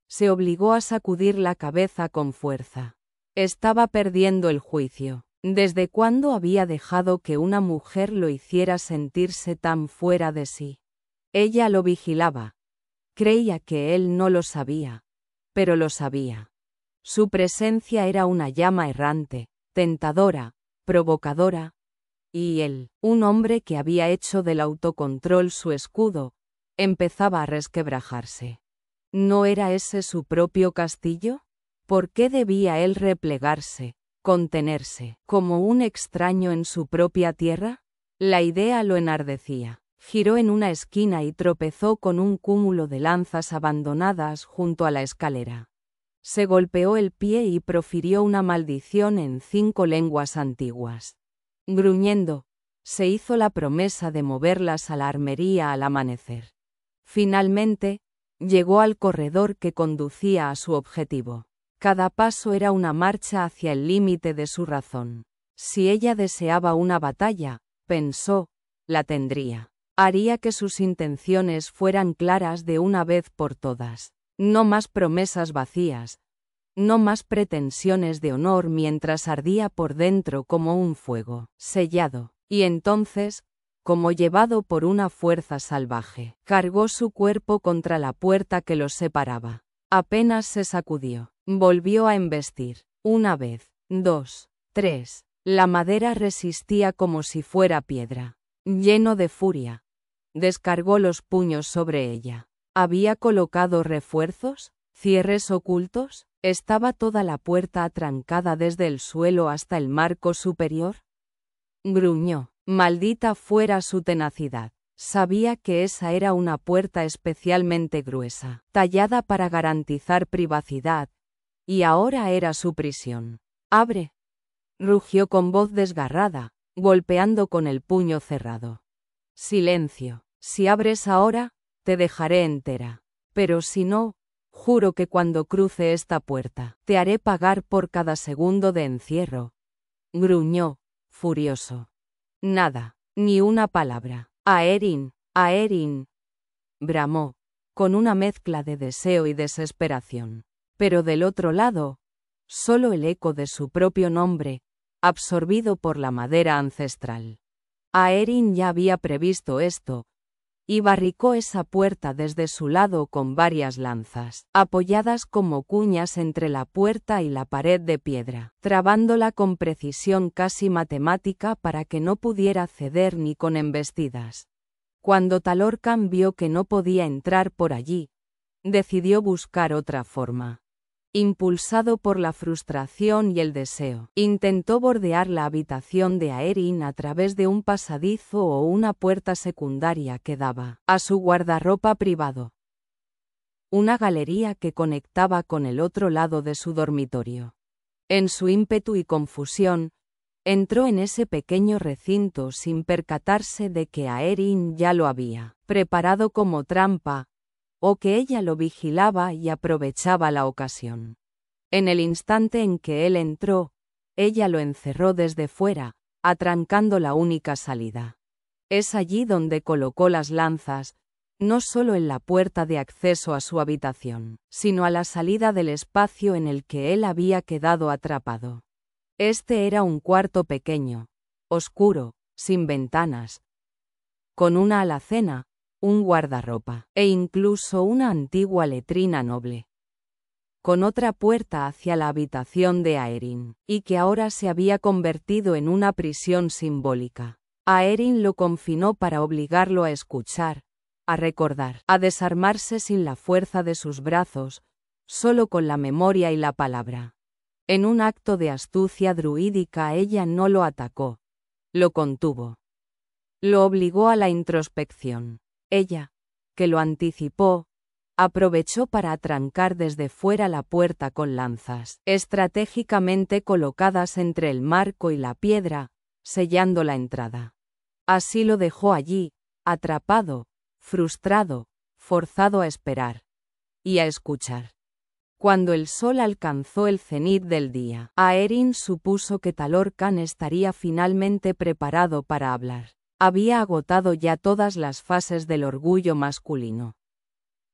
A: Se obligó a sacudir la cabeza con fuerza. Estaba perdiendo el juicio. ¿Desde cuándo había dejado que una mujer lo hiciera sentirse tan fuera de sí? Ella lo vigilaba. Creía que él no lo sabía. Pero lo sabía. Su presencia era una llama errante, tentadora, provocadora, y él, un hombre que había hecho del autocontrol su escudo, empezaba a resquebrajarse. ¿No era ese su propio castillo? ¿Por qué debía él replegarse, contenerse, como un extraño en su propia tierra? La idea lo enardecía. Giró en una esquina y tropezó con un cúmulo de lanzas abandonadas junto a la escalera. Se golpeó el pie y profirió una maldición en 5 lenguas antiguas. Gruñendo, se hizo la promesa de moverlas a la armería al amanecer. Finalmente, llegó al corredor que conducía a su objetivo. Cada paso era una marcha hacia el límite de su razón. Si ella deseaba una batalla, pensó, la tendría. Haría que sus intenciones fueran claras de una vez por todas. No más promesas vacías. No más pretensiones de honor mientras ardía por dentro como un fuego sellado. Y entonces, como llevado por una fuerza salvaje, cargó su cuerpo contra la puerta que los separaba. Apenas se sacudió. Volvió a embestir. 1 vez, 2, 3. La madera resistía como si fuera piedra. Lleno de furia, descargó los puños sobre ella. ¿Había colocado refuerzos? ¿Cierres ocultos? ¿Estaba toda la puerta atrancada desde el suelo hasta el marco superior? Gruñó. Maldita fuera su tenacidad. Sabía que esa era una puerta especialmente gruesa, tallada para garantizar privacidad, y ahora era su prisión. ¡Abre!, rugió con voz desgarrada, golpeando con el puño cerrado. Silencio. Si abres ahora, te dejaré entera. Pero si no, juro que cuando cruce esta puerta, te haré pagar por cada segundo de encierro. Gruñó, furioso. Nada, ni una palabra. Aerin, Aerin, bramó, con una mezcla de deseo y desesperación. Pero del otro lado, solo el eco de su propio nombre, absorbido por la madera ancestral. Aeryn ya había previsto esto, y barricó esa puerta desde su lado con varias lanzas, apoyadas como cuñas entre la puerta y la pared de piedra, trabándola con precisión casi matemática para que no pudiera ceder ni con embestidas. Cuando Talorcan vio que no podía entrar por allí, decidió buscar otra forma. Impulsado por la frustración y el deseo, intentó bordear la habitación de Aeryn a través de un pasadizo o una puerta secundaria que daba a su guardarropa privado. Una galería que conectaba con el otro lado de su dormitorio. En su ímpetu y confusión, entró en ese pequeño recinto sin percatarse de que Aeryn ya lo había preparado como trampa, o que ella lo vigilaba y aprovechaba la ocasión. En el instante en que él entró, ella lo encerró desde fuera, atrancando la única salida. Es allí donde colocó las lanzas, no solo en la puerta de acceso a su habitación, sino a la salida del espacio en el que él había quedado atrapado. Este era un cuarto pequeño, oscuro, sin ventanas, con una alacena, un guardarropa, e incluso una antigua letrina noble, con otra puerta hacia la habitación de Aeryn, y que ahora se había convertido en una prisión simbólica. Aeryn lo confinó para obligarlo a escuchar, a recordar, a desarmarse sin la fuerza de sus brazos, solo con la memoria y la palabra. En un acto de astucia druídica ella no lo atacó, lo contuvo. Lo obligó a la introspección. Ella, que lo anticipó, aprovechó para atrancar desde fuera la puerta con lanzas, estratégicamente colocadas entre el marco y la piedra, sellando la entrada. Así lo dejó allí, atrapado, frustrado, forzado a esperar y a escuchar. Cuando el sol alcanzó el cenit del día, Aeryn supuso que Talorcan estaría finalmente preparado para hablar. Había agotado ya todas las fases del orgullo masculino.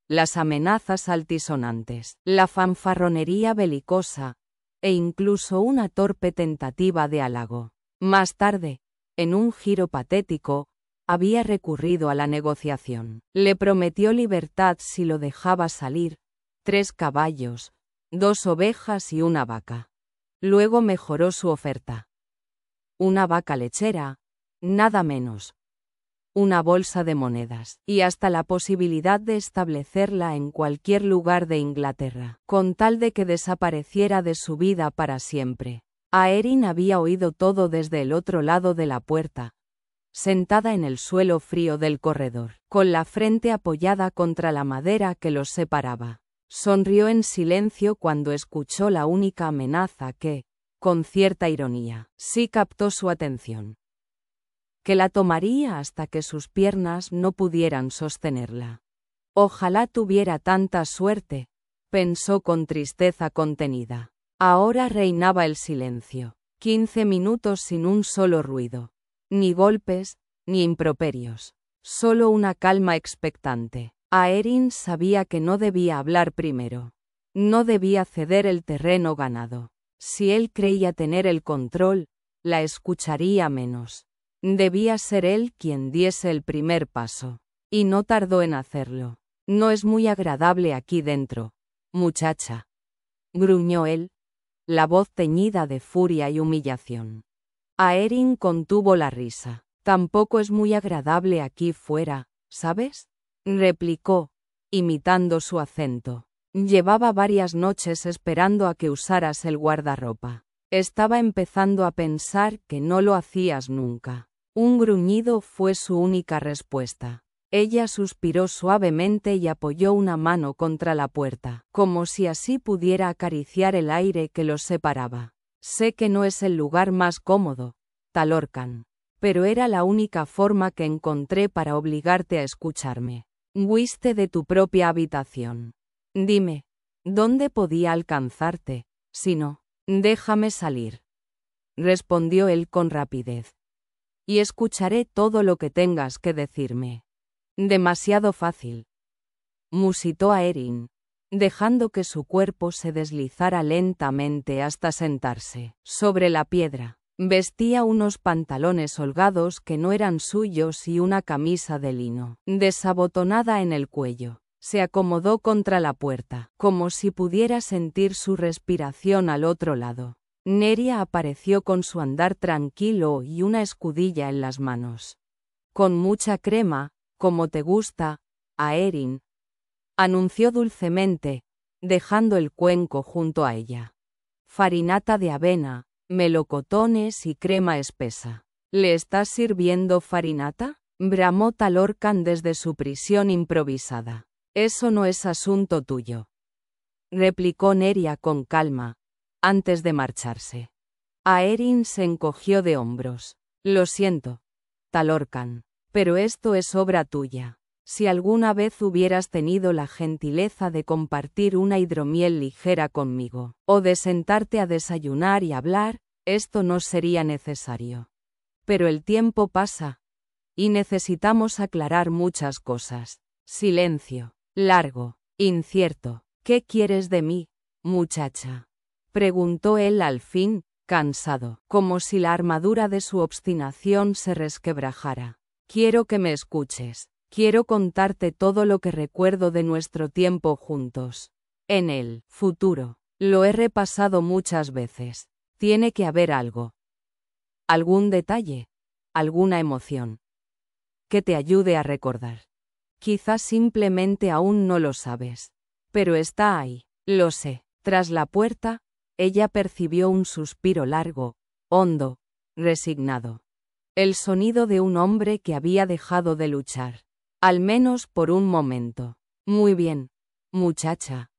A: Las amenazas altisonantes, la fanfarronería belicosa, e incluso una torpe tentativa de halago. Más tarde, en un giro patético, había recurrido a la negociación. Le prometió libertad si lo dejaba salir, 3 caballos, 2 ovejas y una vaca. Luego mejoró su oferta. Una vaca lechera, nada menos. Una bolsa de monedas, y hasta la posibilidad de establecerla en cualquier lugar de Inglaterra, con tal de que desapareciera de su vida para siempre. Aeryn había oído todo desde el otro lado de la puerta, sentada en el suelo frío del corredor, con la frente apoyada contra la madera que los separaba. Sonrió en silencio cuando escuchó la única amenaza que, con cierta ironía, sí captó su atención. Que la tomaría hasta que sus piernas no pudieran sostenerla. Ojalá tuviera tanta suerte, pensó con tristeza contenida. Ahora reinaba el silencio. 15 minutos sin un solo ruido. Ni golpes, ni improperios. Solo una calma expectante. Aeryn sabía que no debía hablar primero. No debía ceder el terreno ganado. Si él creía tener el control, la escucharía menos. Debía ser él quien diese el primer paso. Y no tardó en hacerlo. No es muy agradable aquí dentro, muchacha. Gruñó él, la voz teñida de furia y humillación. Aeryn contuvo la risa. Tampoco es muy agradable aquí fuera, ¿sabes? Replicó, imitando su acento. Llevaba varias noches esperando a que usaras el guardarropa. Estaba empezando a pensar que no lo hacías nunca. Un gruñido fue su única respuesta. Ella suspiró suavemente y apoyó una mano contra la puerta, como si así pudiera acariciar el aire que los separaba. Sé que no es el lugar más cómodo, Talorcan, pero era la única forma que encontré para obligarte a escucharme. Huiste de tu propia habitación. Dime, ¿dónde podía alcanzarte? Si no, déjame salir. Respondió él con rapidez. Y escucharé todo lo que tengas que decirme. Demasiado fácil. Musitó Aeryn, dejando que su cuerpo se deslizara lentamente hasta sentarse sobre la piedra. Vestía unos pantalones holgados que no eran suyos y una camisa de lino, desabotonada en el cuello. Se acomodó contra la puerta, como si pudiera sentir su respiración al otro lado. Neria apareció con su andar tranquilo y una escudilla en las manos. Con mucha crema, como te gusta, Aeryn, anunció dulcemente, dejando el cuenco junto a ella. Farinata de avena, melocotones y crema espesa. ¿Le estás sirviendo farinata?, bramó Talorcan desde su prisión improvisada. Eso no es asunto tuyo, replicó Neria con calma, antes de marcharse. Aeryn se encogió de hombros. Lo siento, Talorcan, pero esto es obra tuya. Si alguna vez hubieras tenido la gentileza de compartir una hidromiel ligera conmigo, o de sentarte a desayunar y hablar, esto no sería necesario. Pero el tiempo pasa, y necesitamos aclarar muchas cosas. Silencio, largo, incierto. ¿Qué quieres de mí, muchacha?, preguntó él al fin, cansado, como si la armadura de su obstinación se resquebrajara. Quiero que me escuches. Quiero contarte todo lo que recuerdo de nuestro tiempo juntos. En el futuro. Lo he repasado muchas veces. Tiene que haber algo. Algún detalle. Alguna emoción. Que te ayude a recordar. Quizás simplemente aún no lo sabes. Pero está ahí. Lo sé. Tras la puerta, ella percibió un suspiro largo, hondo, resignado. El sonido de un hombre que había dejado de luchar. Al menos por un momento. Muy bien, muchacha,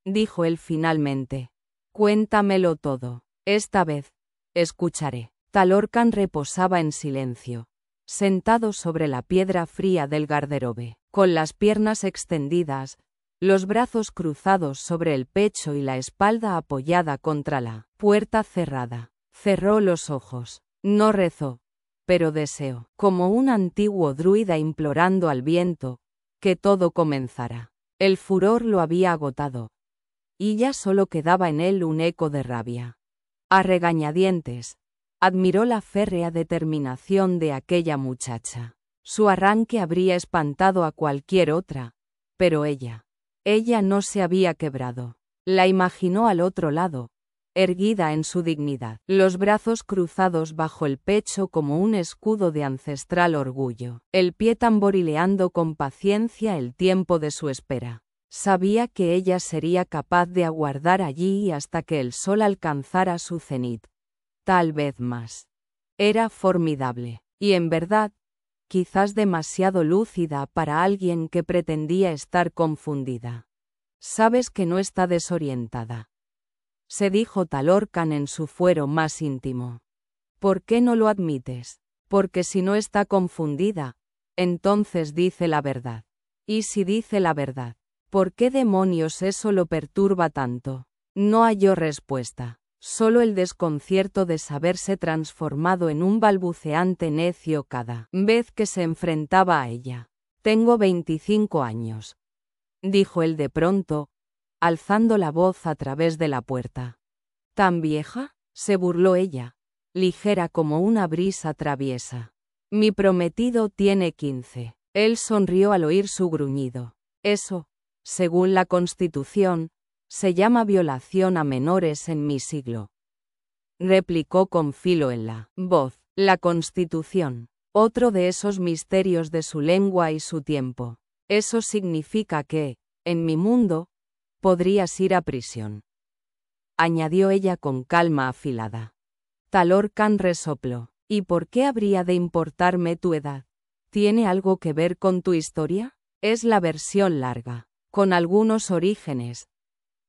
A: dijo él finalmente. Cuéntamelo todo. Esta vez, escucharé. Talorcan reposaba en silencio, sentado sobre la piedra fría del garderobe, con las piernas extendidas, los brazos cruzados sobre el pecho y la espalda apoyada contra la puerta cerrada. Cerró los ojos. No rezó, pero deseó, como un antiguo druida implorando al viento, que todo comenzara. El furor lo había agotado, y ya solo quedaba en él un eco de rabia. A regañadientes, admiró la férrea determinación de aquella muchacha. Su arranque habría espantado a cualquier otra, pero ella no se había quebrado. La imaginó al otro lado, erguida en su dignidad, los brazos cruzados bajo el pecho como un escudo de ancestral orgullo, el pie tamborileando con paciencia el tiempo de su espera. Sabía que ella sería capaz de aguardar allí hasta que el sol alcanzara su cenit. Tal vez más. Era formidable, y en verdad, quizás demasiado lúcida para alguien que pretendía estar confundida. Sabes que no está desorientada, se dijo Talorcan en su fuero más íntimo. ¿Por qué no lo admites? Porque si no está confundida, entonces dice la verdad. ¿Y si dice la verdad? ¿Por qué demonios eso lo perturba tanto? No halló respuesta, solo el desconcierto de saberse transformado en un balbuceante necio cada vez que se enfrentaba a ella. Tengo 25 años, dijo él de pronto, alzando la voz a través de la puerta. ¿Tan vieja?, se burló ella, ligera como una brisa traviesa. Mi prometido tiene 15. Él sonrió al oír su gruñido. Eso, según la Constitución, se llama violación a menores en mi siglo, replicó con filo en la voz. La Constitución, otro de esos misterios de su lengua y su tiempo. Eso significa que, en mi mundo, podrías ir a prisión, añadió ella con calma afilada. Talorcan resopló. ¿Y por qué habría de importarme tu edad? ¿Tiene algo que ver con tu historia? Es la versión larga, con algunos orígenes,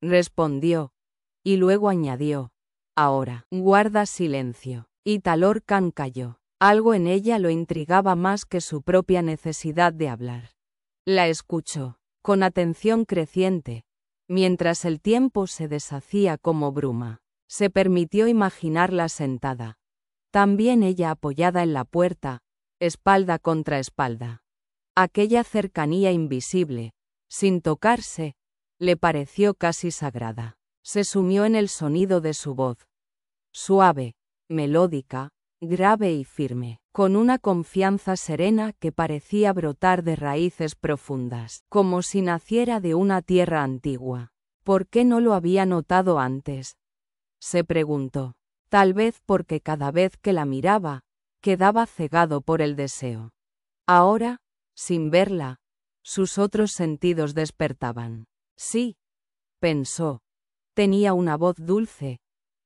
A: respondió, y luego añadió, ahora, guarda silencio. Y Talorcan calló. Algo en ella lo intrigaba más que su propia necesidad de hablar. La escuchó, con atención creciente, mientras el tiempo se deshacía como bruma. Se permitió imaginarla sentada, también ella apoyada en la puerta, espalda contra espalda. Aquella cercanía invisible, sin tocarse, Le pareció casi sagrada. Se sumió en el sonido de su voz. Suave, melódica, grave y firme, con una confianza serena que parecía brotar de raíces profundas, como si naciera de una tierra antigua. ¿Por qué no lo había notado antes?, se preguntó. Tal vez porque cada vez que la miraba, quedaba cegado por el deseo. Ahora, sin verla, sus otros sentidos despertaban. Sí, pensó. Tenía una voz dulce,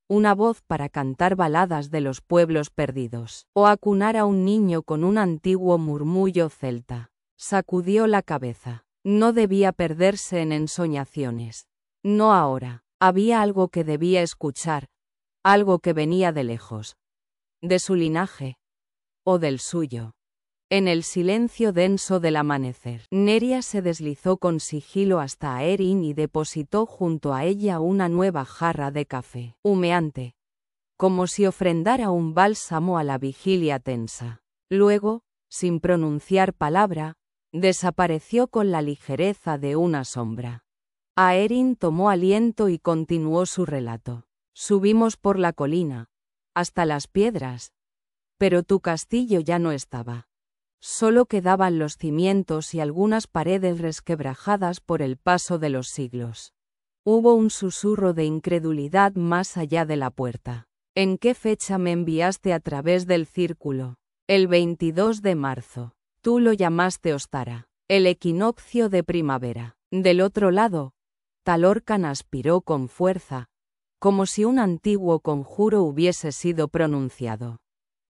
A: una voz para cantar baladas de los pueblos perdidos, o acunar a un niño con un antiguo murmullo celta. Sacudió la cabeza. No debía perderse en ensoñaciones. No ahora. Había algo que debía escuchar, algo que venía de lejos. De su linaje. O del suyo. En el silencio denso del amanecer, Neria se deslizó con sigilo hasta Aeryn y depositó junto a ella una nueva jarra de café, humeante, como si ofrendara un bálsamo a la vigilia tensa. Luego, sin pronunciar palabra, desapareció con la ligereza de una sombra. Aeryn tomó aliento y continuó su relato. Subimos por la colina, hasta las piedras. Pero tu castillo ya no estaba. Solo quedaban los cimientos y algunas paredes resquebrajadas por el paso de los siglos. Hubo un susurro de incredulidad más allá de la puerta. ¿En qué fecha me enviaste a través del círculo? El 22 de marzo. Tú lo llamaste Ostara, el equinoccio de primavera. Del otro lado, Talorcan aspiró con fuerza, como si un antiguo conjuro hubiese sido pronunciado.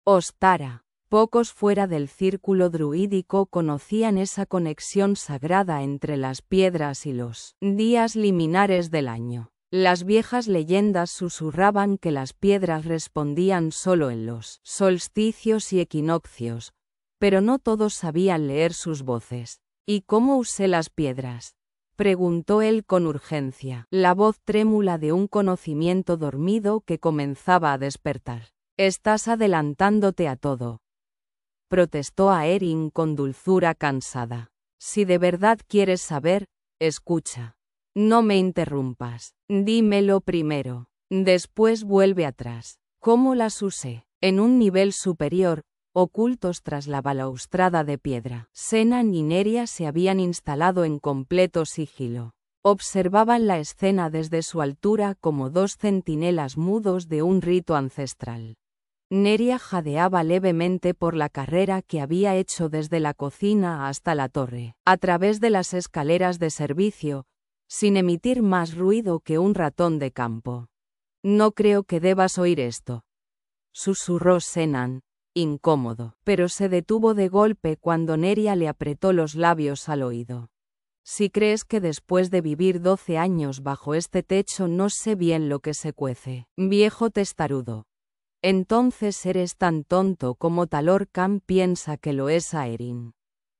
A: Ostara. Pocos fuera del círculo druídico conocían esa conexión sagrada entre las piedras y los días liminares del año. Las viejas leyendas susurraban que las piedras respondían solo en los solsticios y equinoccios, pero no todos sabían leer sus voces. ¿Y cómo usé las piedras?, preguntó él con urgencia, la voz trémula de un conocimiento dormido que comenzaba a despertar. Estás adelantándote a todo, protestó Aeryn con dulzura cansada. Si de verdad quieres saber, escucha. No me interrumpas. Dímelo primero. Después vuelve atrás. ¿Cómo las usé? En un nivel superior, ocultos tras la balaustrada de piedra, Senan y Neria se habían instalado en completo sigilo. Observaban la escena desde su altura como dos centinelas mudos de un rito ancestral. Neria jadeaba levemente por la carrera que había hecho desde la cocina hasta la torre, a través de las escaleras de servicio, sin emitir más ruido que un ratón de campo. No creo que debas oír esto, susurró Senan, incómodo, pero se detuvo de golpe cuando Neria le apretó los labios al oído. Si crees que después de vivir 12 años bajo este techo no sé bien lo que se cuece, viejo testarudo, entonces eres tan tonto como Talorcan piensa que lo es Aeryn.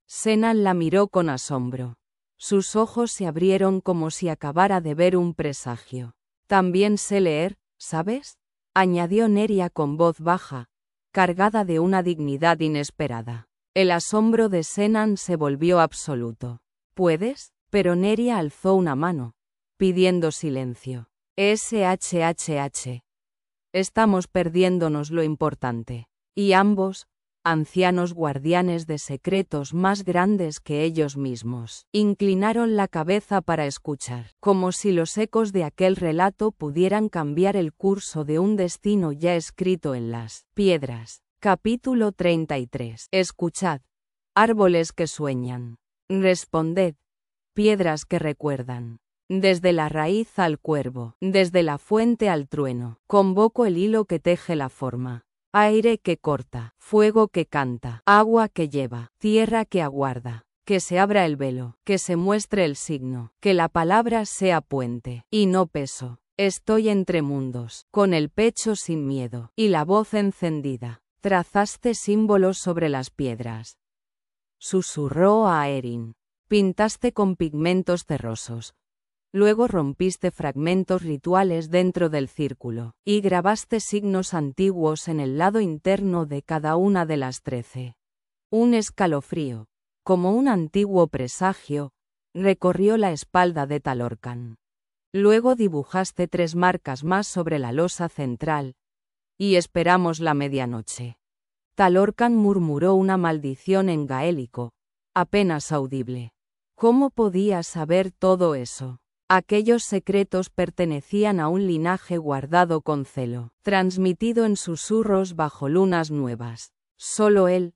A: Senan la miró con asombro. Sus ojos se abrieron como si acabara de ver un presagio. También sé leer, ¿sabes?, añadió Neria con voz baja, cargada de una dignidad inesperada. El asombro de Senan se volvió absoluto. ¿Puedes? Pero Neria alzó una mano, pidiendo silencio. SHHH. Estamos perdiéndonos lo importante. Y ambos, ancianos guardianes de secretos más grandes que ellos mismos, inclinaron la cabeza para escuchar, como si los ecos de aquel relato pudieran cambiar el curso de un destino ya escrito en las piedras. Capítulo 33. Escuchad, árboles que sueñan. Responded, piedras que recuerdan. Desde la raíz al cuervo, desde la fuente al trueno, convoco el hilo que teje la forma. Aire que corta, fuego que canta, agua que lleva, tierra que aguarda. Que se abra el velo, que se muestre el signo, que la palabra sea puente, y no peso. Estoy entre mundos, con el pecho sin miedo, y la voz encendida. Trazaste símbolos sobre las piedras, susurró a Aeryn. Pintaste con pigmentos terrosos. Luego rompiste fragmentos rituales dentro del círculo, y grabaste signos antiguos en el lado interno de cada una de las 13. Un escalofrío, como un antiguo presagio, Recorrió la espalda de Talorcan. Luego dibujaste 3 marcas más sobre la losa central. Y esperamos la medianoche. Talorcan murmuró una maldición en gaélico, apenas audible. ¿Cómo podía saber todo eso? Aquellos secretos pertenecían a un linaje guardado con celo, transmitido en susurros bajo lunas nuevas. Solo él,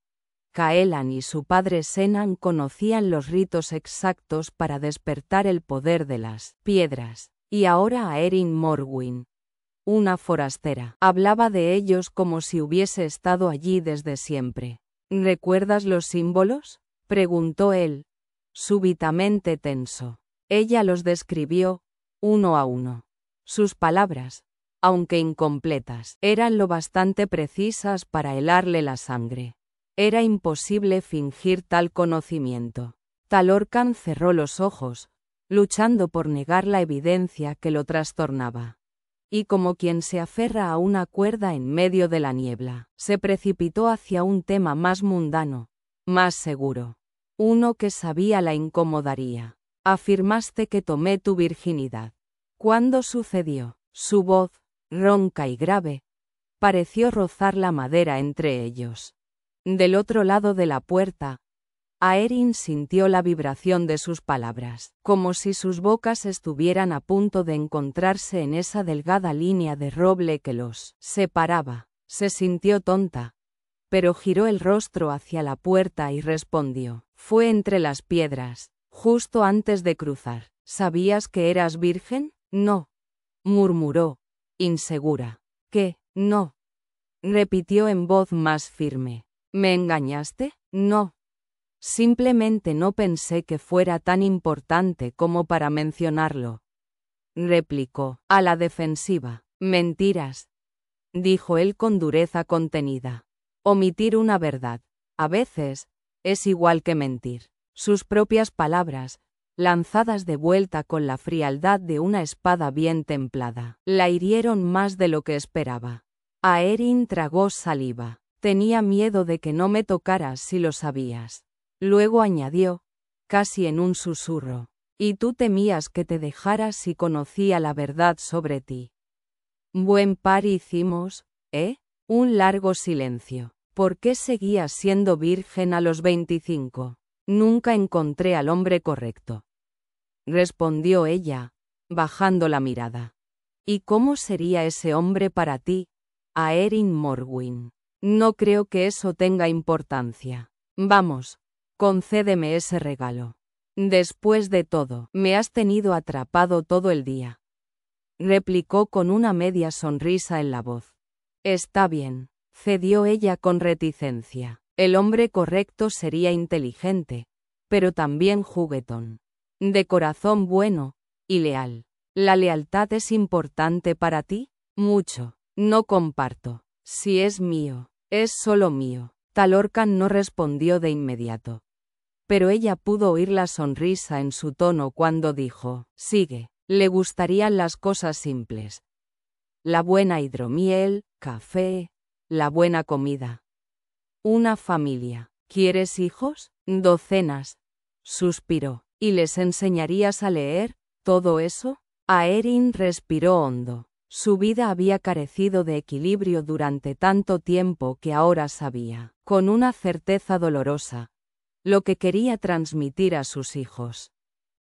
A: Caelan y su padre Senan conocían los ritos exactos para despertar el poder de las piedras, y ahora Aeryn Morwyn, una forastera, hablaba de ellos como si hubiese estado allí desde siempre. ¿Recuerdas los símbolos?, preguntó él, súbitamente tenso. Ella los describió, uno a uno. Sus palabras, aunque incompletas, eran lo bastante precisas para helarle la sangre. Era imposible fingir tal conocimiento. Talorcan cerró los ojos, luchando por negar la evidencia que lo trastornaba. Y como quien se aferra a una cuerda en medio de la niebla, se precipitó hacia un tema más mundano, más seguro. Uno que sabía la incomodaría. Afirmaste que tomé tu virginidad. ¿Cuándo sucedió? Su voz, ronca y grave, pareció rozar la madera entre ellos. Del otro lado de la puerta, Aeryn sintió la vibración de sus palabras, como si sus bocas estuvieran a punto de encontrarse en esa delgada línea de roble que los separaba. Se sintió tonta, pero giró el rostro hacia la puerta y respondió. Fue entre las piedras, justo antes de cruzar. ¿Sabías que eras virgen? No, murmuró, insegura. ¿Qué? No, repitió en voz más firme. ¿Me engañaste? No. Simplemente no pensé que fuera tan importante como para mencionarlo. Replicó, a la defensiva. Mentiras, dijo él con dureza contenida. Omitir una verdad, a veces, es igual que mentir. Sus propias palabras, lanzadas de vuelta con la frialdad de una espada bien templada, la hirieron más de lo que esperaba. Aeryn tragó saliva. Tenía miedo de que no me tocaras si lo sabías. Luego añadió, casi en un susurro, y tú temías que te dejara si conocía la verdad sobre ti. Buen par hicimos, ¿eh? Un largo silencio. ¿Por qué seguías siendo virgen a los 25? Nunca encontré al hombre correcto, respondió ella, bajando la mirada. ¿Y cómo sería ese hombre para ti, Aeryn Morwyn? No creo que eso tenga importancia. Vamos, concédeme ese regalo. Después de todo, me has tenido atrapado todo el día, replicó con una media sonrisa en la voz. Está bien, cedió ella con reticencia. El hombre correcto sería inteligente, pero también juguetón, de corazón bueno y leal. ¿La lealtad es importante para ti? Mucho. No comparto. Si es mío, es solo mío. Talorcan no respondió de inmediato, pero ella pudo oír la sonrisa en su tono cuando dijo, sigue. Le gustarían las cosas simples. La buena hidromiel, café, la buena comida. Una familia. ¿Quieres hijos? Docenas. Suspiró. ¿Y les enseñarías a leer, todo eso? Aeryn respiró hondo. Su vida había carecido de equilibrio durante tanto tiempo que ahora sabía, con una certeza dolorosa, lo que quería transmitir a sus hijos.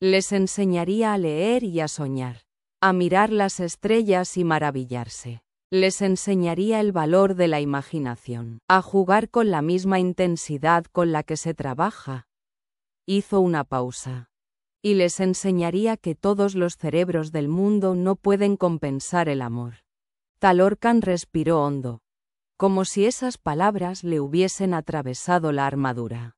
A: Les enseñaría a leer y a soñar, a mirar las estrellas y maravillarse. Les enseñaría el valor de la imaginación, a jugar con la misma intensidad con la que se trabaja. Hizo una pausa. Y les enseñaría que todos los cerebros del mundo no pueden compensar el amor. Talorcan respiró hondo, como si esas palabras le hubiesen atravesado la armadura.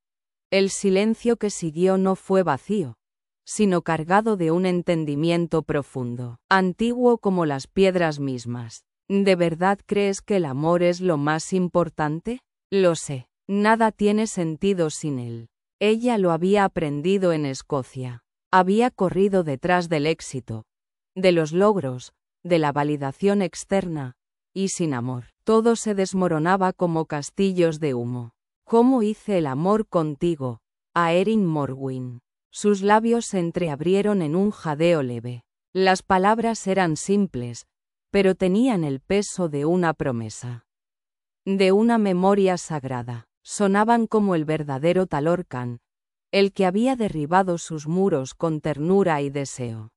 A: El silencio que siguió no fue vacío, sino cargado de un entendimiento profundo, antiguo como las piedras mismas. ¿De verdad crees que el amor es lo más importante? Lo sé. Nada tiene sentido sin él. Ella lo había aprendido en Escocia. Había corrido detrás del éxito, de los logros, de la validación externa, y sin amor, todo se desmoronaba como castillos de humo. ¿Cómo hice el amor contigo, Aeryn Morwyn? Sus labios se entreabrieron en un jadeo leve. Las palabras eran simples, pero tenían el peso de una promesa. De una memoria sagrada. Sonaban como el verdadero Talorcan, el que había derribado sus muros con ternura y deseo.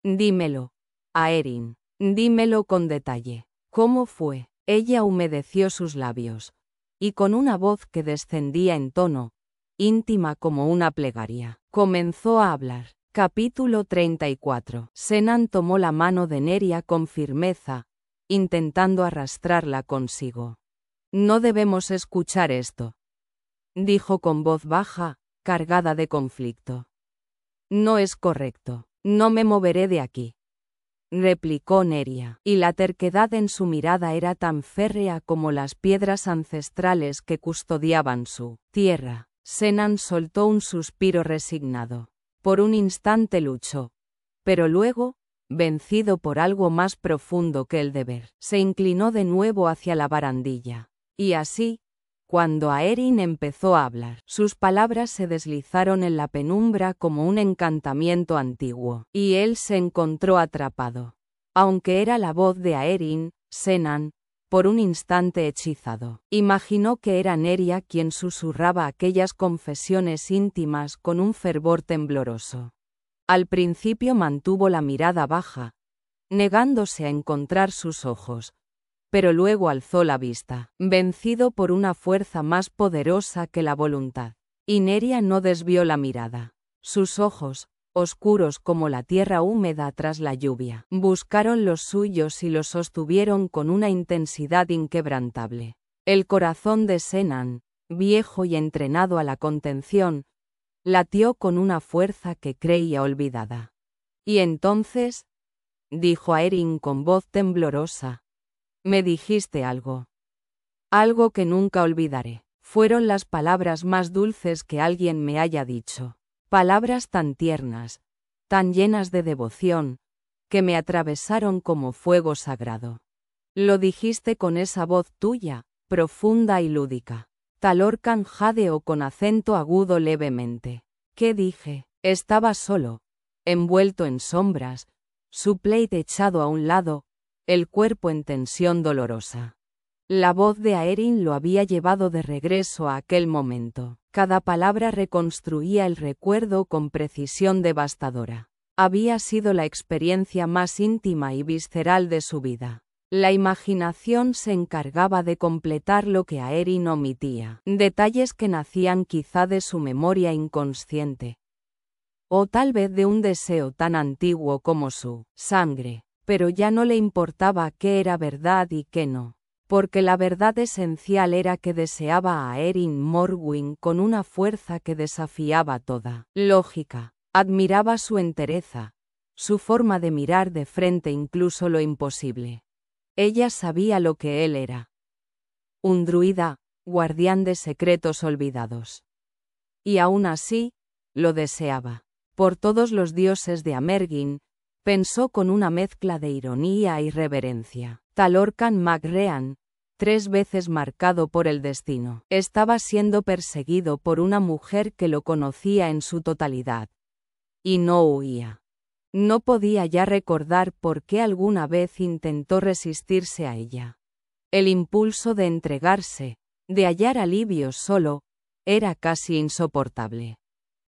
A: Dímelo, Aeryn, dímelo con detalle. ¿Cómo fue? Ella humedeció sus labios, y con una voz que descendía en tono, íntima como una plegaria, comenzó a hablar. Capítulo 34. Senan tomó la mano de Neria con firmeza, intentando arrastrarla consigo. No debemos escuchar esto, dijo con voz baja, cargada de conflicto. No es correcto. No me moveré de aquí, replicó Neria, y la terquedad en su mirada era tan férrea como las piedras ancestrales que custodiaban su tierra. Senan soltó un suspiro resignado. Por un instante luchó, pero luego, vencido por algo más profundo que el deber, se inclinó de nuevo hacia la barandilla. Y así, cuando Aeryn empezó a hablar, sus palabras se deslizaron en la penumbra como un encantamiento antiguo, y él se encontró atrapado. Aunque era la voz de Aeryn, Senan, por un instante hechizado, imaginó que era Neria quien susurraba aquellas confesiones íntimas con un fervor tembloroso. Al principio mantuvo la mirada baja, negándose a encontrar sus ojos, pero luego alzó la vista, vencido por una fuerza más poderosa que la voluntad. Y Neria no desvió la mirada. Sus ojos, oscuros como la tierra húmeda tras la lluvia, buscaron los suyos y los sostuvieron con una intensidad inquebrantable. El corazón de Senan, viejo y entrenado a la contención, latió con una fuerza que creía olvidada. Y entonces, dijo Aeryn con voz temblorosa, me dijiste algo. Algo que nunca olvidaré. Fueron las palabras más dulces que alguien me haya dicho. Palabras tan tiernas, tan llenas de devoción, que me atravesaron como fuego sagrado. Lo dijiste con esa voz tuya, profunda y lúdica. Talorcan jadeó con acento agudo levemente. ¿Qué dije? Estaba solo, envuelto en sombras, su plate echado a un lado, el cuerpo en tensión dolorosa. La voz de Aeryn lo había llevado de regreso a aquel momento. Cada palabra reconstruía el recuerdo con precisión devastadora. Había sido la experiencia más íntima y visceral de su vida. La imaginación se encargaba de completar lo que Aeryn omitía, detalles que nacían quizá de su memoria inconsciente, o tal vez de un deseo tan antiguo como su sangre. Pero ya no le importaba qué era verdad y qué no, porque la verdad esencial era que deseaba a Aeryn Morwyn con una fuerza que desafiaba toda lógica. Admiraba su entereza, su forma de mirar de frente incluso lo imposible. Ella sabía lo que él era. Un druida, guardián de secretos olvidados. Y aún así, lo deseaba. Por todos los dioses de Amergin, pensó con una mezcla de ironía y reverencia. Talorcan MacRean, 3 veces marcado por el destino, estaba siendo perseguido por una mujer que lo conocía en su totalidad. Y no huía. No podía ya recordar por qué alguna vez intentó resistirse a ella. El impulso de entregarse, de hallar alivio solo, era casi insoportable.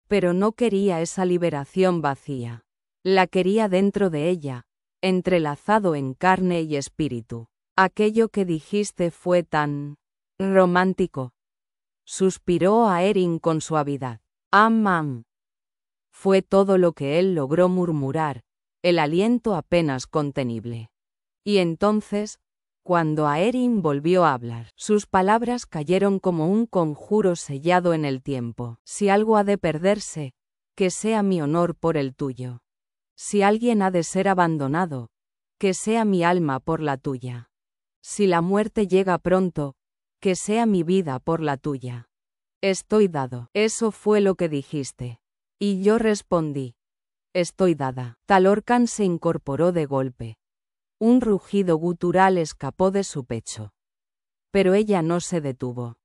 A: Pero no quería esa liberación vacía. La quería dentro de ella, entrelazado en carne y espíritu. Aquello que dijiste fue tan romántico. Suspiró Aeryn con suavidad. Am. Fue todo lo que él logró murmurar, el aliento apenas contenible. Y entonces, cuando Aeryn volvió a hablar, sus palabras cayeron como un conjuro sellado en el tiempo. Si algo ha de perderse, que sea mi honor por el tuyo. Si alguien ha de ser abandonado, que sea mi alma por la tuya. Si la muerte llega pronto, que sea mi vida por la tuya. Estoy dado. Eso fue lo que dijiste. Y yo respondí. Estoy dada. Talorcan se incorporó de golpe. Un rugido gutural escapó de su pecho. Pero ella no se detuvo.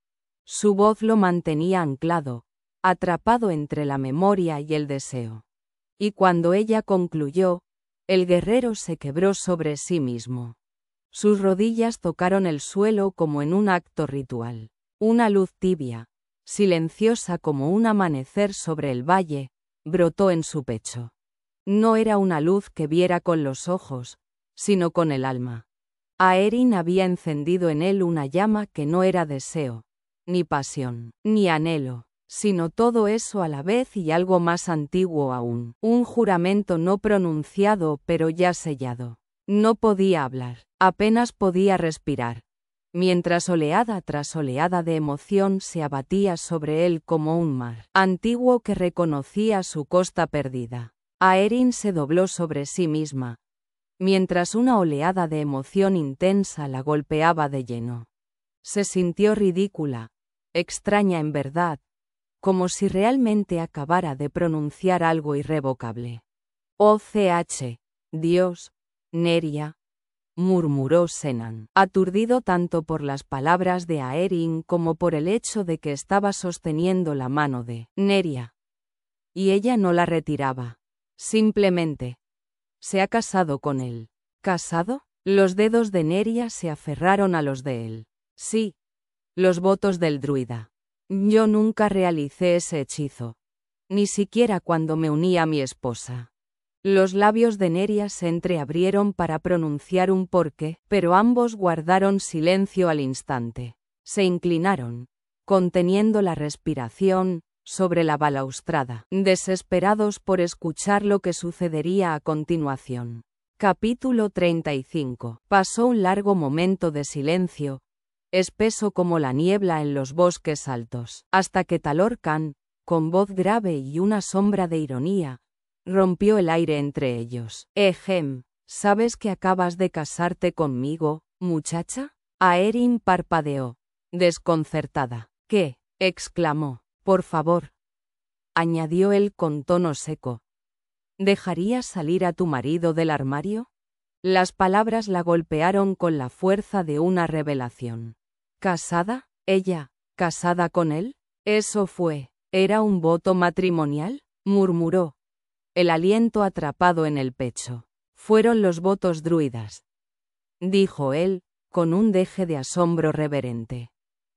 A: Su voz lo mantenía anclado, atrapado entre la memoria y el deseo. Y cuando ella concluyó, el guerrero se quebró sobre sí mismo. Sus rodillas tocaron el suelo como en un acto ritual. Una luz tibia, silenciosa como un amanecer sobre el valle, brotó en su pecho. No era una luz que viera con los ojos, sino con el alma. Aeryn había encendido en él una llama que no era deseo, ni pasión, ni anhelo, sino todo eso a la vez y algo más antiguo aún, un juramento no pronunciado pero ya sellado. No podía hablar, apenas podía respirar, mientras oleada tras oleada de emoción se abatía sobre él como un mar antiguo que reconocía su costa perdida. Aeryn se dobló sobre sí misma, mientras una oleada de emoción intensa la golpeaba de lleno. Se sintió ridícula, extraña en verdad, como si realmente acabara de pronunciar algo irrevocable. «Oh, Dios, Neria», murmuró Senan, aturdido tanto por las palabras de Aeryn como por el hecho de que estaba sosteniendo la mano de Neria. Y ella no la retiraba. Simplemente. Se ha casado con él. ¿Casado? Los dedos de Neria se aferraron a los de él. Sí. Los votos del druida. Yo nunca realicé ese hechizo. Ni siquiera cuando me uní a mi esposa. Los labios de Neria se entreabrieron para pronunciar un porqué, pero ambos guardaron silencio al instante. Se inclinaron, conteniendo la respiración, sobre la balaustrada, desesperados por escuchar lo que sucedería a continuación. Capítulo 35. Pasó un largo momento de silencio, espeso como la niebla en los bosques altos, hasta que Talorcan, con voz grave y una sombra de ironía, rompió el aire entre ellos. ¿Sabes que acabas de casarte conmigo, muchacha? Aeryn parpadeó, desconcertada. ¿Qué? Exclamó. Por favor, añadió él con tono seco. ¿Dejarías salir a tu marido del armario? Las palabras la golpearon con la fuerza de una revelación. ¿Casada? ¿Ella, casada con él? Eso fue. ¿Era un voto matrimonial? Murmuró, el aliento atrapado en el pecho. Fueron los votos druidas, dijo él, con un deje de asombro reverente.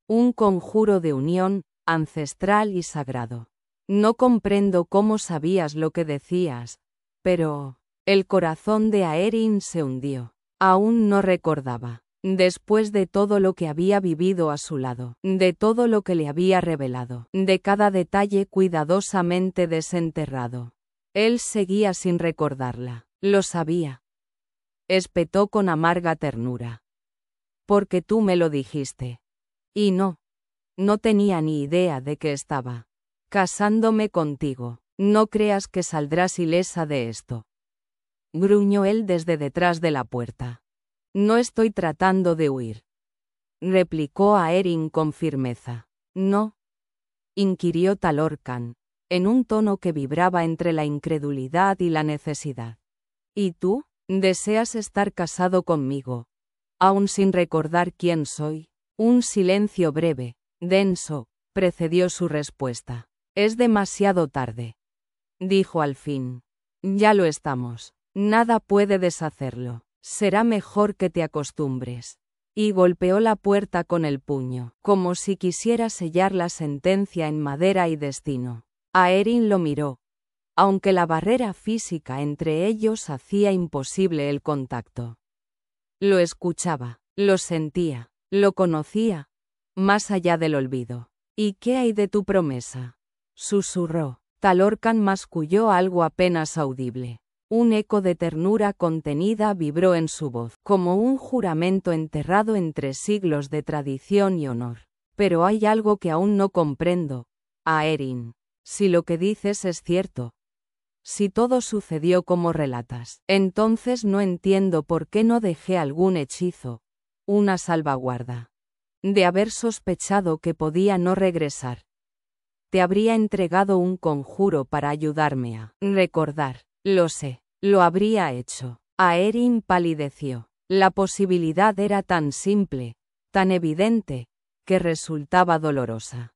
A: Un conjuro de unión, ancestral y sagrado. No comprendo cómo sabías lo que decías, pero... El corazón de Aeryn se hundió. Aún no recordaba, después de todo lo que había vivido a su lado, de todo lo que le había revelado, de cada detalle cuidadosamente desenterrado. Él seguía sin recordarla. Lo sabía. Espetó con amarga ternura. Porque tú me lo dijiste. Y no tenía ni idea de que estaba casándome contigo. No creas que saldrás ilesa de esto. Gruñó él desde detrás de la puerta. No estoy tratando de huir, replicó Aeryn con firmeza. ¿No? Inquirió Talorcan, en un tono que vibraba entre la incredulidad y la necesidad. ¿Y tú? ¿Deseas estar casado conmigo, aún sin recordar quién soy? Un silencio breve, denso, precedió su respuesta. Es demasiado tarde, dijo al fin. Ya lo estamos. Nada puede deshacerlo. Será mejor que te acostumbres. Y golpeó la puerta con el puño, como si quisiera sellar la sentencia en madera y destino. Aeryn lo miró, aunque la barrera física entre ellos hacía imposible el contacto. Lo escuchaba, lo sentía, lo conocía, más allá del olvido. ¿Y qué hay de tu promesa? Susurró. Talorcan masculló algo apenas audible. Un eco de ternura contenida vibró en su voz, como un juramento enterrado entre siglos de tradición y honor. Pero hay algo que aún no comprendo, Aeryn. Si lo que dices es cierto, si todo sucedió como relatas, entonces no entiendo por qué no dejé algún hechizo, una salvaguarda. De haber sospechado que podía no regresar, te habría entregado un conjuro para ayudarme a recordar. Lo sé, lo habría hecho. Aeryn palideció. La posibilidad era tan simple, tan evidente, que resultaba dolorosa.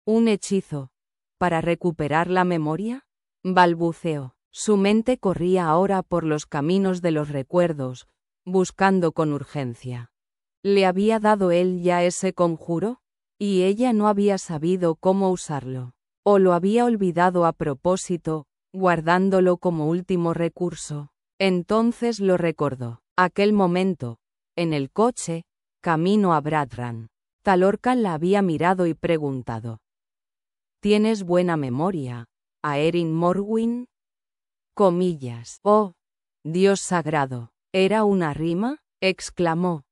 A: Un hechizo, ¿Para recuperar la memoria? Balbuceó. Su mente corría ahora por los caminos de los recuerdos, buscando con urgencia. ¿Le había dado él ya ese conjuro? Y ella no había sabido cómo usarlo. ¿O lo había olvidado a propósito, guardándolo como último recurso? Entonces lo recordó. Aquel momento, en el coche, camino a Bradran. Talorcan la había mirado y preguntado. ¿Tienes buena memoria, Aerin Morwyn? Comillas. Oh, Dios sagrado. ¿Era una rima? Exclamó,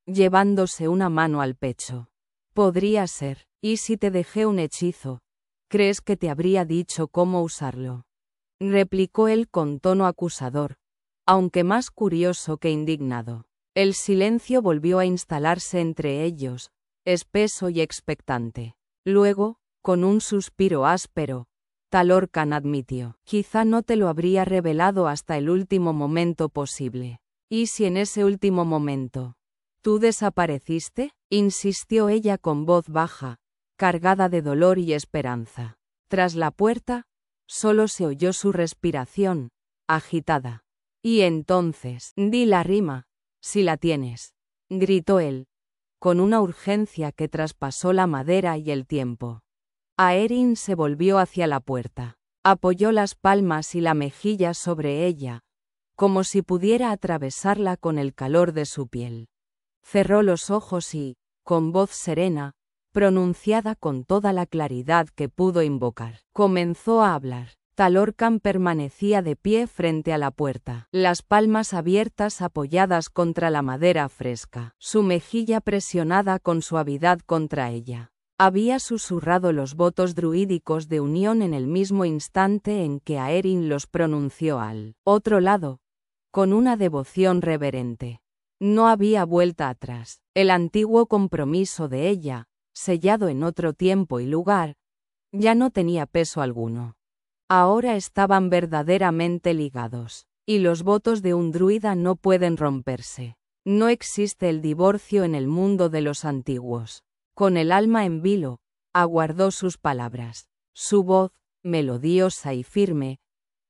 A: llevándose una mano al pecho. Podría ser. ¿Y si te dejé un hechizo? ¿Crees que te habría dicho cómo usarlo? Replicó él con tono acusador, aunque más curioso que indignado. El silencio volvió a instalarse entre ellos, espeso y expectante. Luego, con un suspiro áspero, Talorcan admitió. Quizá no te lo habría revelado hasta el último momento posible. ¿Y si en ese último momento tú desapareciste? Insistió ella con voz baja, cargada de dolor y esperanza. Tras la puerta, solo se oyó su respiración, agitada. Y entonces, di la rima, si la tienes, gritó él, con una urgencia que traspasó la madera y el tiempo. Aerin se volvió hacia la puerta, apoyó las palmas y la mejilla sobre ella, como si pudiera atravesarla con el calor de su piel. Cerró los ojos y, con voz serena, pronunciada con toda la claridad que pudo invocar, comenzó a hablar. Talorcan permanecía de pie frente a la puerta, las palmas abiertas apoyadas contra la madera fresca, su mejilla presionada con suavidad contra ella. Había susurrado los votos druídicos de unión en el mismo instante en que Aerin los pronunció al otro lado, con una devoción reverente. No había vuelta atrás. El antiguo compromiso de ella, sellado en otro tiempo y lugar, ya no tenía peso alguno. Ahora estaban verdaderamente ligados, y los votos de un druida no pueden romperse. No existe el divorcio en el mundo de los antiguos. Con el alma en vilo, aguardó sus palabras. Su voz, melodiosa y firme,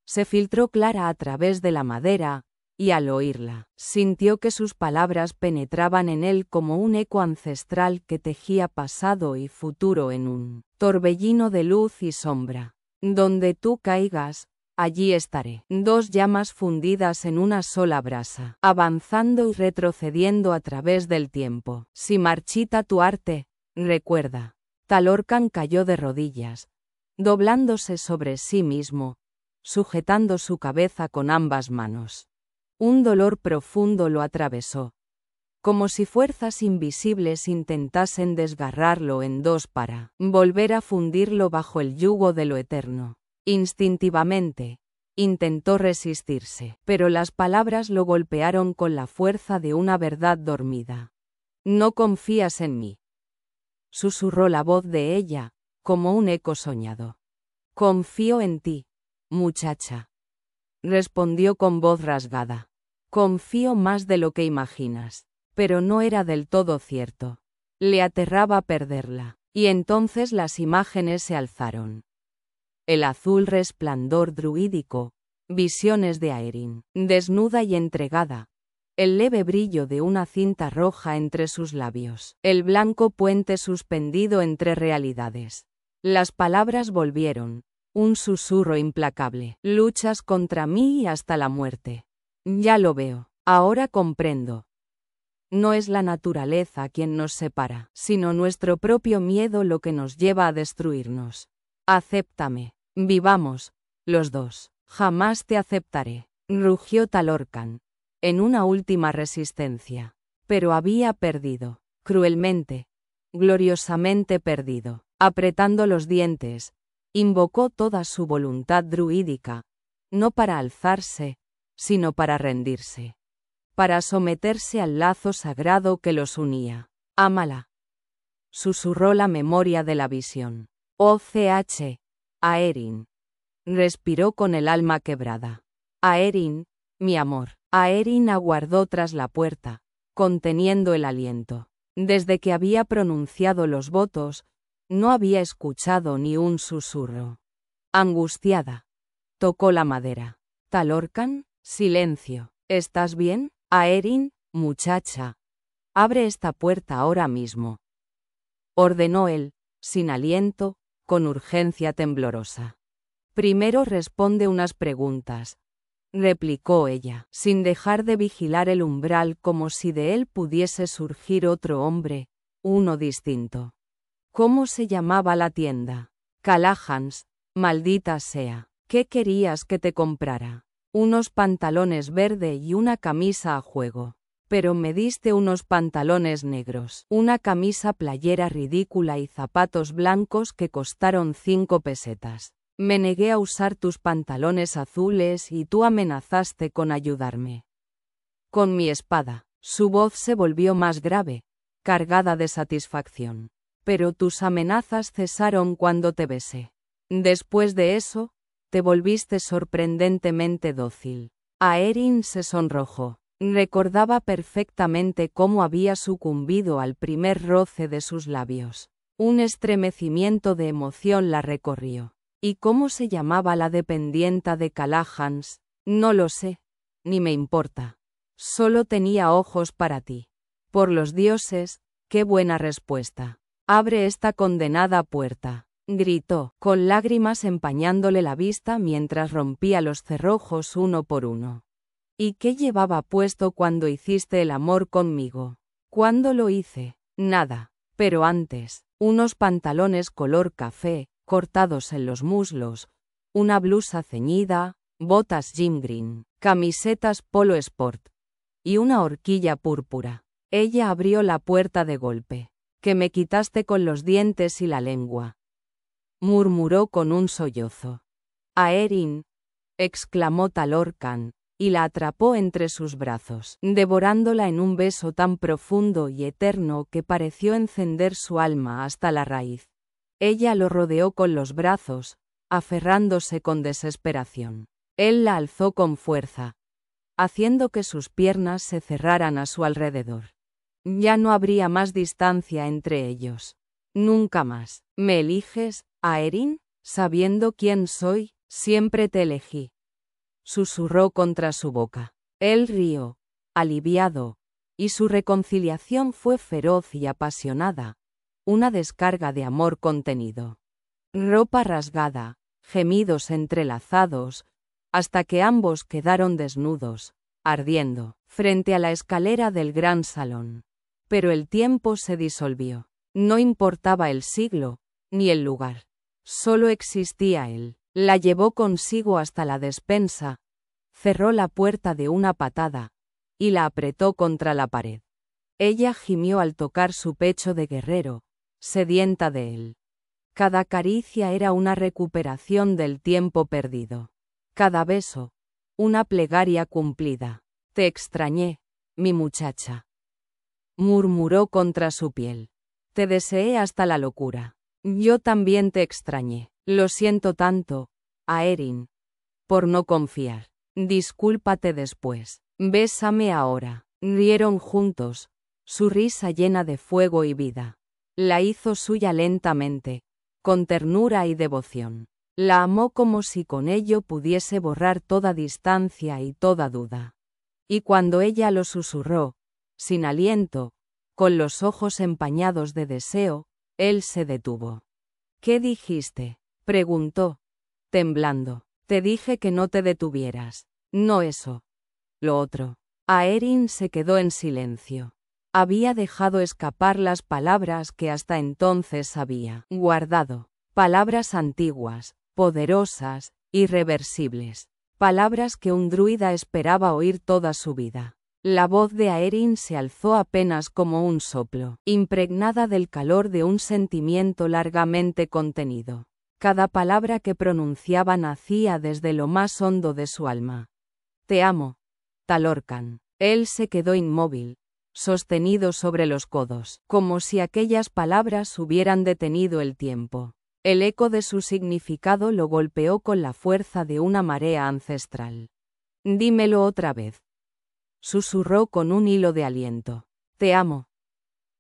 A: se filtró clara a través de la madera, y al oírla, sintió que sus palabras penetraban en él como un eco ancestral que tejía pasado y futuro en un torbellino de luz y sombra. Donde tú caigas, allí estaré. Dos llamas fundidas en una sola brasa, avanzando y retrocediendo a través del tiempo. Si marchita tu arte, recuerda. Talorcan cayó de rodillas, doblándose sobre sí mismo, sujetando su cabeza con ambas manos. Un dolor profundo lo atravesó, como si fuerzas invisibles intentasen desgarrarlo en dos para volver a fundirlo bajo el yugo de lo eterno. Instintivamente, intentó resistirse, pero las palabras lo golpearon con la fuerza de una verdad dormida. «No confías en mí», susurró la voz de ella, como un eco soñado. «Confío en ti, muchacha», respondió con voz rasgada. «Confío más de lo que imaginas». Pero no era del todo cierto. Le aterraba perderla, y entonces las imágenes se alzaron. El azul resplandor druídico, visiones de Aerin, desnuda y entregada, el leve brillo de una cinta roja entre sus labios, el blanco puente suspendido entre realidades. Las palabras volvieron, un susurro implacable. «Luchas contra mí y hasta la muerte. Ya lo veo, ahora comprendo. No es la naturaleza quien nos separa, sino nuestro propio miedo lo que nos lleva a destruirnos. Acéptame, vivamos, los dos». «Jamás te aceptaré», rugió Talorcan, en una última resistencia. Pero había perdido, cruelmente, gloriosamente perdido. Apretando los dientes, invocó toda su voluntad druídica, no para alzarse, sino para rendirse. Para someterse al lazo sagrado que los unía. «Ámala», susurró la memoria de la visión. «OCH, Aerin», respiró con el alma quebrada. «Aerin, mi amor». Aerin aguardó tras la puerta, conteniendo el aliento. Desde que había pronunciado los votos, No había escuchado ni un susurro. Angustiada, tocó la madera. Talorcan, silencio. ¿Estás bien, Aeryn, muchacha? Abre esta puerta ahora mismo. Ordenó él, sin aliento, con urgencia temblorosa. Primero responde unas preguntas, replicó ella, sin dejar de vigilar el umbral como si de él pudiese surgir otro hombre, uno distinto. ¿Cómo se llamaba la tienda? Callahan's, maldita sea. ¿Qué querías que te comprara? Unos pantalones verde y una camisa a juego. Pero me diste unos pantalones negros, una camisa playera ridícula y zapatos blancos que costaron 5 pesetas. Me negué a usar tus pantalones azules y tú amenazaste con ayudarme. Con mi espada. Su voz se volvió más grave, cargada de satisfacción. Pero tus amenazas cesaron cuando te besé. Después de eso, te volviste sorprendentemente dócil. Aeryn se sonrojó. Recordaba perfectamente cómo había sucumbido al primer roce de sus labios. Un estremecimiento de emoción la recorrió. ¿Y cómo se llamaba la dependienta de Callahan's? No lo sé, ni me importa. Solo tenía ojos para ti. Por los dioses, qué buena respuesta. Abre esta condenada puerta, gritó, con lágrimas empañándole la vista mientras rompía los cerrojos uno por uno. ¿Y qué llevaba puesto cuando hiciste el amor conmigo? ¿Cuándo lo hice? Nada, pero antes, unos pantalones color café, cortados en los muslos, una blusa ceñida, botas Jim Green, camisetas Polo Sport y una horquilla púrpura. Ella abrió la puerta de golpe. Que me quitaste con los dientes y la lengua. Murmuró con un sollozo. Aeryn, exclamó Talorcan, y la atrapó entre sus brazos, devorándola en un beso tan profundo y eterno que pareció encender su alma hasta la raíz. Ella lo rodeó con los brazos, aferrándose con desesperación. Él la alzó con fuerza, haciendo que sus piernas se cerraran a su alrededor. Ya no habría más distancia entre ellos. Nunca más. ¿Me eliges, Aeryn? Sabiendo quién soy, siempre te elegí. Susurró contra su boca. Él rió, aliviado, y su reconciliación fue feroz y apasionada, una descarga de amor contenido. Ropa rasgada, gemidos entrelazados, hasta que ambos quedaron desnudos, ardiendo, frente a la escalera del gran salón. Pero el tiempo se disolvió. No importaba el siglo, ni el lugar. Solo existía él. La llevó consigo hasta la despensa, cerró la puerta de una patada, y la apretó contra la pared. Ella gimió al tocar su pecho de guerrero, sedienta de él. Cada caricia era una recuperación del tiempo perdido. Cada beso, una plegaria cumplida. Te extrañé, mi muchacha. Murmuró contra su piel. Te deseé hasta la locura. Yo también te extrañé. Lo siento tanto, Aeryn, por no confiar. Discúlpate después. Bésame ahora. Rieron juntos, su risa llena de fuego y vida. La hizo suya lentamente, con ternura y devoción. La amó como si con ello pudiese borrar toda distancia y toda duda. Y cuando ella lo susurró, sin aliento, con los ojos empañados de deseo, él se detuvo. ¿Qué dijiste?, preguntó, temblando. Te dije que no te detuvieras. No eso. Lo otro. Aeryn se quedó en silencio. Había dejado escapar las palabras que hasta entonces había guardado. Palabras antiguas, poderosas, irreversibles. Palabras que un druida esperaba oír toda su vida. La voz de Aeryn se alzó apenas como un soplo, impregnada del calor de un sentimiento largamente contenido. Cada palabra que pronunciaba nacía desde lo más hondo de su alma. Te amo, Talorcan. Él se quedó inmóvil, sostenido sobre los codos, como si aquellas palabras hubieran detenido el tiempo. El eco de su significado lo golpeó con la fuerza de una marea ancestral. Dímelo otra vez. Susurró con un hilo de aliento. Te amo.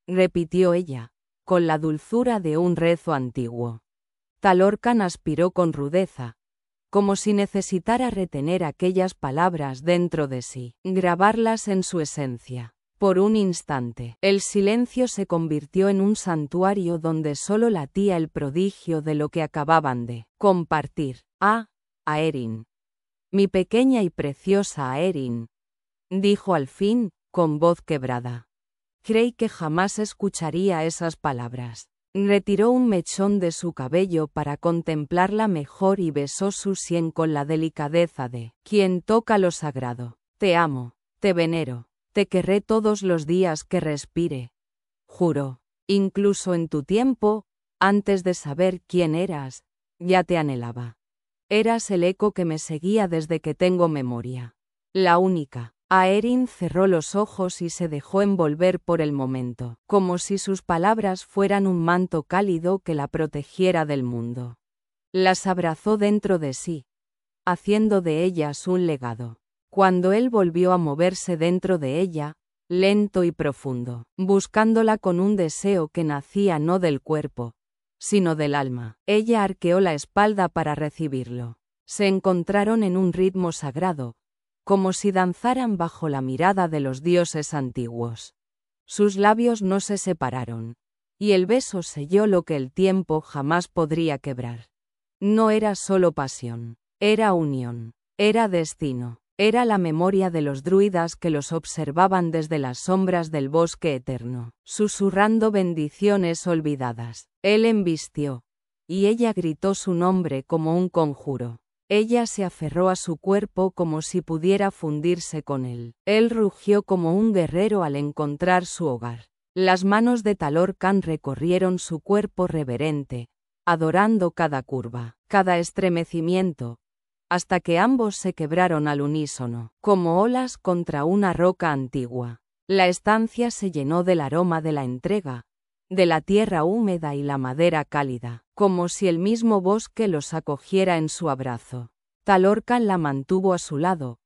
A: Repitió ella, con la dulzura de un rezo antiguo. Talorcan aspiró con rudeza, como si necesitara retener aquellas palabras dentro de sí, grabarlas en su esencia. Por un instante, el silencio se convirtió en un santuario donde solo latía el prodigio de lo que acababan de compartir. Aeryn. Mi pequeña y preciosa Aeryn, dijo al fin, con voz quebrada. Creí que jamás escucharía esas palabras. Retiró un mechón de su cabello para contemplarla mejor y besó su sien con la delicadeza de quien toca lo sagrado. Te amo, te venero, te querré todos los días que respire. Juro, incluso en tu tiempo, antes de saber quién eras, ya te anhelaba. Eras el eco que me seguía desde que tengo memoria. La única. Aeryn cerró los ojos y se dejó envolver por el momento, como si sus palabras fueran un manto cálido que la protegiera del mundo. Las abrazó dentro de sí, haciendo de ellas un legado. Cuando él volvió a moverse dentro de ella, lento y profundo, buscándola con un deseo que nacía no del cuerpo, sino del alma, ella arqueó la espalda para recibirlo. Se encontraron en un ritmo sagrado, como si danzaran bajo la mirada de los dioses antiguos. Sus labios no se separaron, y el beso selló lo que el tiempo jamás podría quebrar. No era solo pasión, era unión, era destino, era la memoria de los druidas que los observaban desde las sombras del bosque eterno, susurrando bendiciones olvidadas. Él embistió, y ella gritó su nombre como un conjuro. Ella se aferró a su cuerpo como si pudiera fundirse con él. Él rugió como un guerrero al encontrar su hogar. Las manos de Talorcan recorrieron su cuerpo reverente, adorando cada curva, cada estremecimiento, hasta que ambos se quebraron al unísono, como olas contra una roca antigua. La estancia se llenó del aroma de la entrega, de la tierra húmeda y la madera cálida, como si el mismo bosque los acogiera en su abrazo. Talorcan la mantuvo a su lado,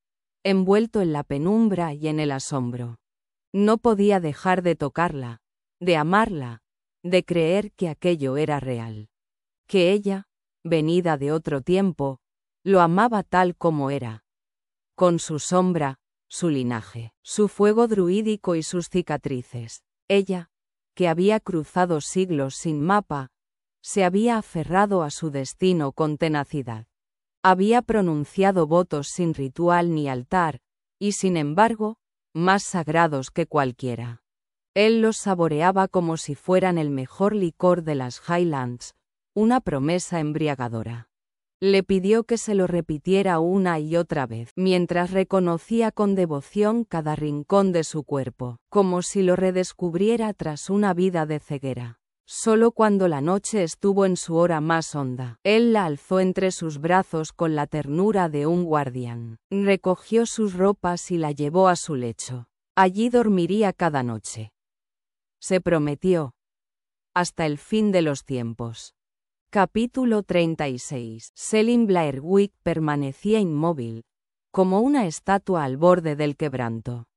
A: envuelto en la penumbra y en el asombro. No podía dejar de tocarla, de amarla, de creer que aquello era real. Que ella, venida de otro tiempo, lo amaba tal como era. Con su sombra, su linaje, su fuego druídico y sus cicatrices. Ella, que había cruzado siglos sin mapa, se había aferrado a su destino con tenacidad. Había pronunciado votos sin ritual ni altar, y sin embargo, más sagrados que cualquiera. Él los saboreaba como si fueran el mejor licor de las Highlands, una promesa embriagadora. Le pidió que se lo repitiera una y otra vez, mientras reconocía con devoción cada rincón de su cuerpo, como si lo redescubriera tras una vida de ceguera. Solo cuando la noche estuvo en su hora más honda, él la alzó entre sus brazos con la ternura de un guardián. Recogió sus ropas y la llevó a su lecho. Allí dormiría cada noche. Se prometió. Hasta el fin de los tiempos. Capítulo 36. Selin Blairwick permanecía inmóvil, como una estatua al borde del quebranto.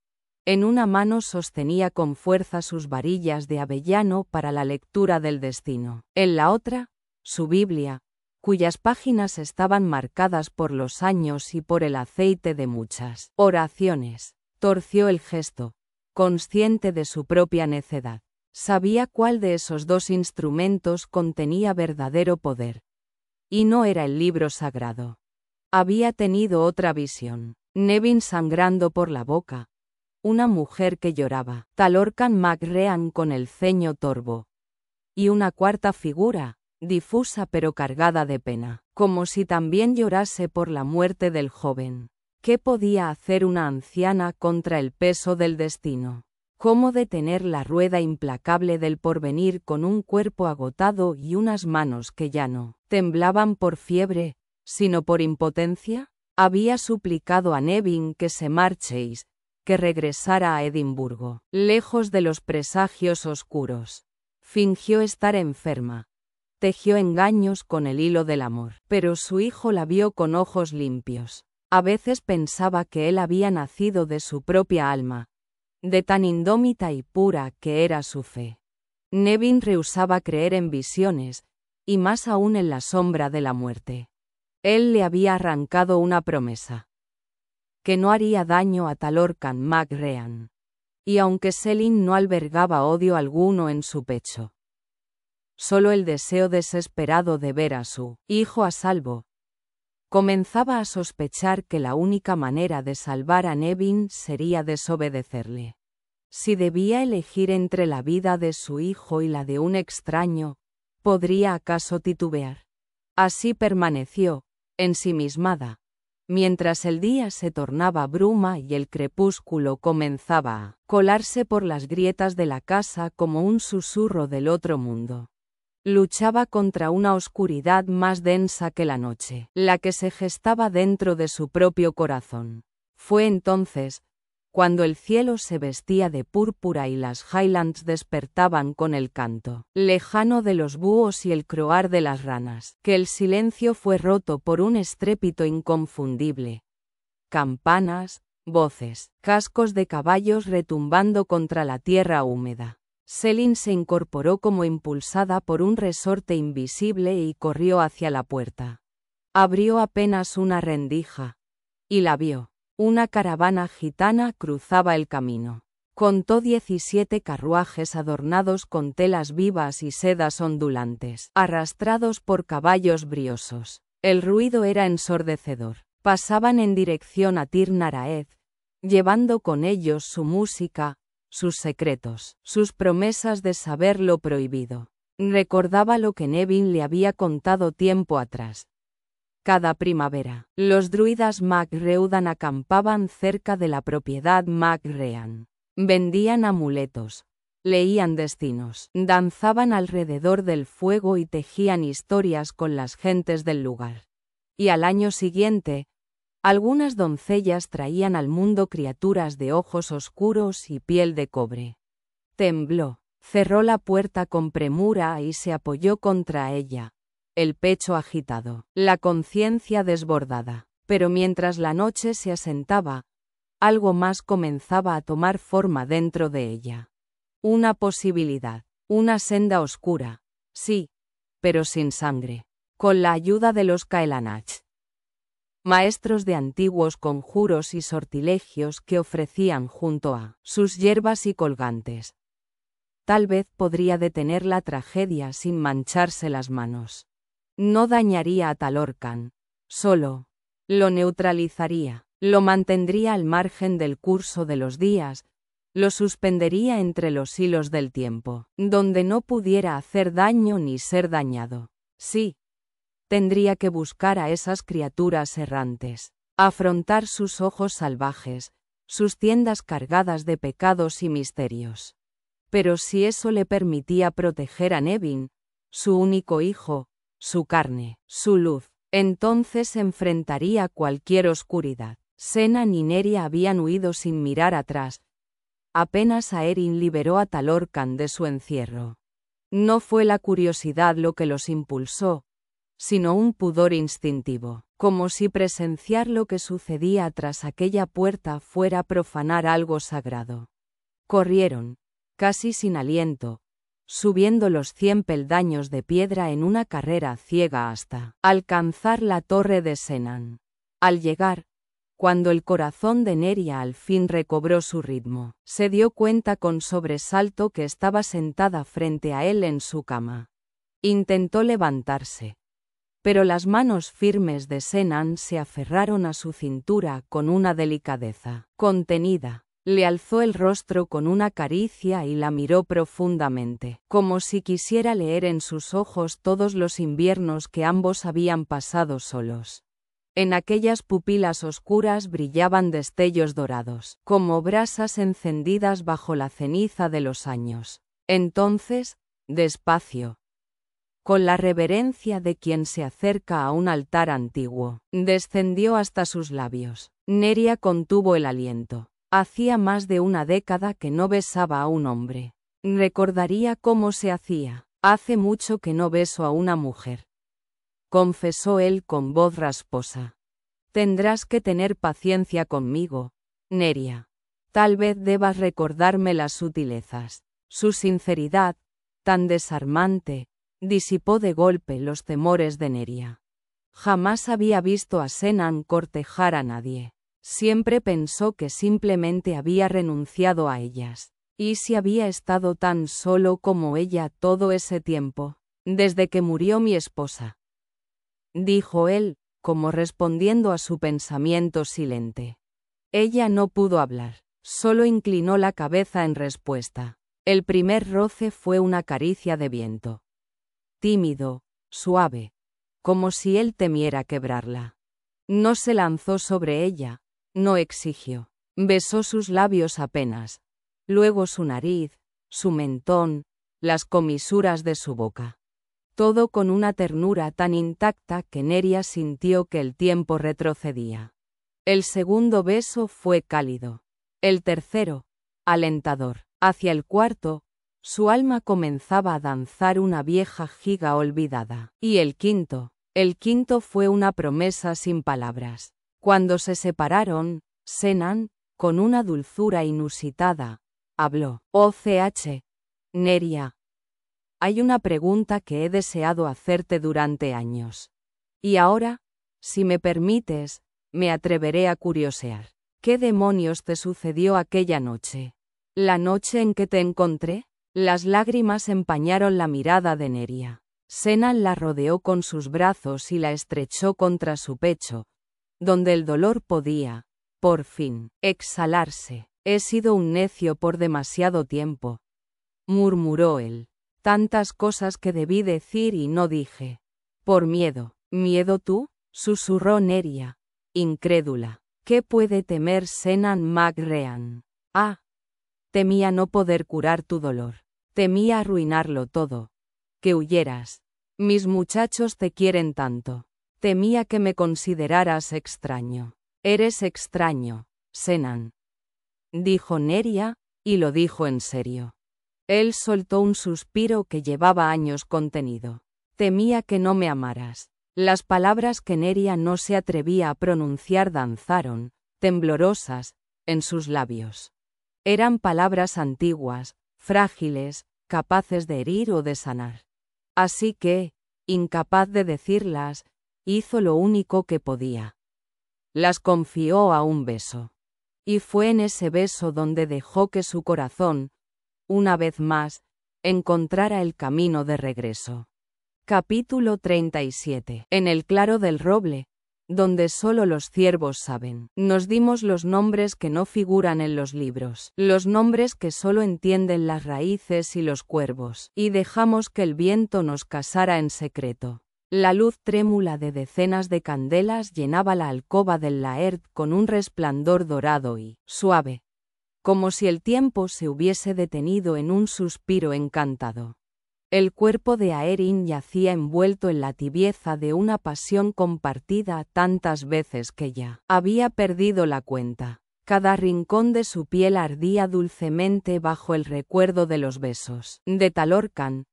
A: En una mano sostenía con fuerza sus varillas de avellano para la lectura del destino. En la otra, su Biblia, cuyas páginas estaban marcadas por los años y por el aceite de muchas oraciones. Torció el gesto, consciente de su propia necedad. Sabía cuál de esos dos instrumentos contenía verdadero poder. Y no era el libro sagrado. Había tenido otra visión. Nevin sangrando por la boca. Una mujer que lloraba. Talorcan MacRean con el ceño torvo. Y una cuarta figura, difusa pero cargada de pena, como si también llorase por la muerte del joven. ¿Qué podía hacer una anciana contra el peso del destino? ¿Cómo detener la rueda implacable del porvenir con un cuerpo agotado y unas manos que ya no temblaban por fiebre, sino por impotencia? Había suplicado a Nevin que se marchéis, que regresara a Edimburgo, lejos de los presagios oscuros. Fingió estar enferma. Tejió engaños con el hilo del amor, pero su hijo la vio con ojos limpios. A veces pensaba que él había nacido de su propia alma, de tan indómita y pura que era su fe. Nevin rehusaba creer en visiones, y más aún en la sombra de la muerte. Él le había arrancado una promesa. Que no haría daño a Talorcan MacRean. Y aunque Selin no albergaba odio alguno en su pecho, solo el deseo desesperado de ver a su hijo a salvo, comenzaba a sospechar que la única manera de salvar a Nevin sería desobedecerle. Si debía elegir entre la vida de su hijo y la de un extraño, ¿podría acaso titubear? Así permaneció, ensimismada, mientras el día se tornaba bruma y el crepúsculo comenzaba a colarse por las grietas de la casa como un susurro del otro mundo. Luchaba contra una oscuridad más densa que la noche, la que se gestaba dentro de su propio corazón. Fue entonces, cuando el cielo se vestía de púrpura y las Highlands despertaban con el canto lejano de los búhos y el croar de las ranas, que el silencio fue roto por un estrépito inconfundible. Campanas, voces, cascos de caballos retumbando contra la tierra húmeda. Selin se incorporó como impulsada por un resorte invisible y corrió hacia la puerta. Abrió apenas una rendija, y la vio. Una caravana gitana cruzaba el camino. Contó 17 carruajes adornados con telas vivas y sedas ondulantes, arrastrados por caballos briosos. El ruido era ensordecedor. Pasaban en dirección a Tir Naraed, llevando con ellos su música, sus secretos, sus promesas de saber lo prohibido. Recordaba lo que Nevin le había contado tiempo atrás. Cada primavera, los druidas MacReudan acampaban cerca de la propiedad MacRean. Vendían amuletos, leían destinos, danzaban alrededor del fuego y tejían historias con las gentes del lugar. Y al año siguiente, algunas doncellas traían al mundo criaturas de ojos oscuros y piel de cobre. Tembló, cerró la puerta con premura y se apoyó contra ella. El pecho agitado, la conciencia desbordada. Pero mientras la noche se asentaba, algo más comenzaba a tomar forma dentro de ella. Una posibilidad, una senda oscura, sí, pero sin sangre. Con la ayuda de los Kaelanach, maestros de antiguos conjuros y sortilegios que ofrecían junto a sus hierbas y colgantes. Tal vez podría detener la tragedia sin mancharse las manos. No dañaría a Talorcan, solo lo neutralizaría, lo mantendría al margen del curso de los días, lo suspendería entre los hilos del tiempo, donde no pudiera hacer daño ni ser dañado. Sí, tendría que buscar a esas criaturas errantes, afrontar sus ojos salvajes, sus tiendas cargadas de pecados y misterios. Pero si eso le permitía proteger a Nevin, su único hijo, su carne, su luz, entonces enfrentaría cualquier oscuridad. Senan y Neria habían huido sin mirar atrás. Apenas Aerin liberó a Talorcan de su encierro. No fue la curiosidad lo que los impulsó, sino un pudor instintivo, como si presenciar lo que sucedía tras aquella puerta fuera profanar algo sagrado. Corrieron, casi sin aliento, subiendo los 100 peldaños de piedra en una carrera ciega hasta alcanzar la torre de Senan. Al llegar, cuando el corazón de Neria al fin recobró su ritmo, se dio cuenta con sobresalto que estaba sentada frente a él en su cama. Intentó levantarse, pero las manos firmes de Senan se aferraron a su cintura con una delicadeza contenida. Le alzó el rostro con una caricia y la miró profundamente, como si quisiera leer en sus ojos todos los inviernos que ambos habían pasado solos. En aquellas pupilas oscuras brillaban destellos dorados, como brasas encendidas bajo la ceniza de los años. Entonces, despacio, con la reverencia de quien se acerca a un altar antiguo, descendió hasta sus labios. Neria contuvo el aliento. Hacía más de una década que no besaba a un hombre. Recordaría cómo se hacía. Hace mucho que no beso a una mujer, confesó él con voz rasposa. Tendrás que tener paciencia conmigo, Neria. Tal vez debas recordarme las sutilezas. Su sinceridad, tan desarmante, disipó de golpe los temores de Neria. Jamás había visto a Senan cortejar a nadie. Siempre pensó que simplemente había renunciado a ellas. ¿Y si había estado tan solo como ella todo ese tiempo? Desde que murió mi esposa, dijo él, como respondiendo a su pensamiento silente. Ella no pudo hablar, solo inclinó la cabeza en respuesta. El primer roce fue una caricia de viento. Tímido, suave, como si él temiera quebrarla. No se lanzó sobre ella, no exigió. Besó sus labios apenas, luego su nariz, su mentón, las comisuras de su boca. Todo con una ternura tan intacta que Neria sintió que el tiempo retrocedía. El segundo beso fue cálido. El tercero, alentador. Hacia el cuarto, su alma comenzaba a danzar una vieja giga olvidada. Y el quinto fue una promesa sin palabras. Cuando se separaron, Senan, con una dulzura inusitada, habló. «OCH, Neria. Hay una pregunta que he deseado hacerte durante años. Y ahora, si me permites, me atreveré a curiosear. ¿Qué demonios te sucedió aquella noche? ¿La noche en que te encontré?» Las lágrimas empañaron la mirada de Neria. Senan la rodeó con sus brazos y la estrechó contra su pecho, donde el dolor podía, por fin, exhalarse. «He sido un necio por demasiado tiempo», murmuró él. «Tantas cosas que debí decir y no dije. Por miedo». «¿Miedo tú?», susurró Neria, incrédula. «¿Qué puede temer Senan MacRean?» «Ah. Temía no poder curar tu dolor. Temía arruinarlo todo. Que huyeras. Mis muchachos te quieren tanto. Temía que me consideraras extraño». «Eres extraño, Senan», dijo Neria, y lo dijo en serio. Él soltó un suspiro que llevaba años contenido. «Temía que no me amaras». Las palabras que Neria no se atrevía a pronunciar danzaron, temblorosas, en sus labios. Eran palabras antiguas, frágiles, capaces de herir o de sanar. Así que, incapaz de decirlas, hizo lo único que podía. Las confió a un beso. Y fue en ese beso donde dejó que su corazón, una vez más, encontrara el camino de regreso. Capítulo 37. En el claro del roble, donde solo los ciervos saben, nos dimos los nombres que no figuran en los libros, los nombres que solo entienden las raíces y los cuervos, y dejamos que el viento nos casara en secreto. La luz trémula de decenas de candelas llenaba la alcoba del Laird con un resplandor dorado y suave, como si el tiempo se hubiese detenido en un suspiro encantado. El cuerpo de Aeryn yacía envuelto en la tibieza de una pasión compartida tantas veces que ya había perdido la cuenta. Cada rincón de su piel ardía dulcemente bajo el recuerdo de los besos de Talorcan.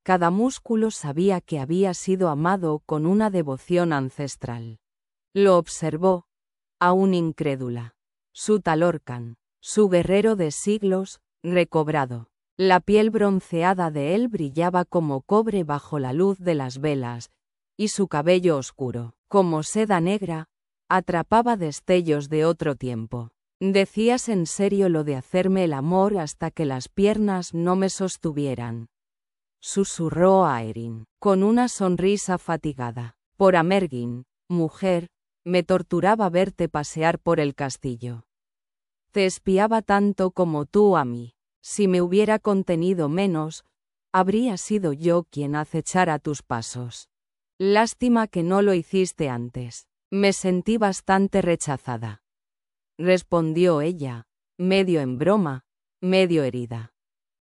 A: Cada músculo sabía que había sido amado con una devoción ancestral. Lo observó, aún incrédula. Su Talorcan, su guerrero de siglos, recobrado. La piel bronceada de él brillaba como cobre bajo la luz de las velas, y su cabello oscuro, como seda negra, atrapaba destellos de otro tiempo. «¿Decías en serio lo de hacerme el amor hasta que las piernas no me sostuvieran?», susurró Aeryn, con una sonrisa fatigada. «Por Amergin, mujer, me torturaba verte pasear por el castillo. Te espiaba tanto como tú a mí. Si me hubiera contenido menos, habría sido yo quien acechara tus pasos. Lástima que no lo hiciste antes. Me sentí bastante rechazada», respondió ella, medio en broma, medio herida.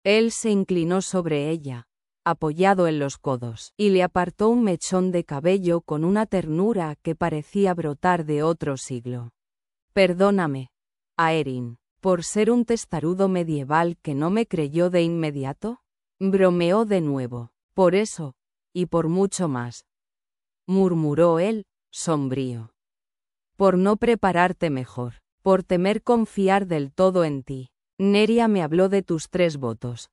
A: Él se inclinó sobre ella, apoyado en los codos, y le apartó un mechón de cabello con una ternura que parecía brotar de otro siglo. «Perdóname, Aeryn, por ser un testarudo medieval que no me creyó de inmediato», bromeó de nuevo. «Por eso, y por mucho más», murmuró él, sombrío. «Por no prepararte mejor, por temer confiar del todo en ti. Neria me habló de tus 3 votos.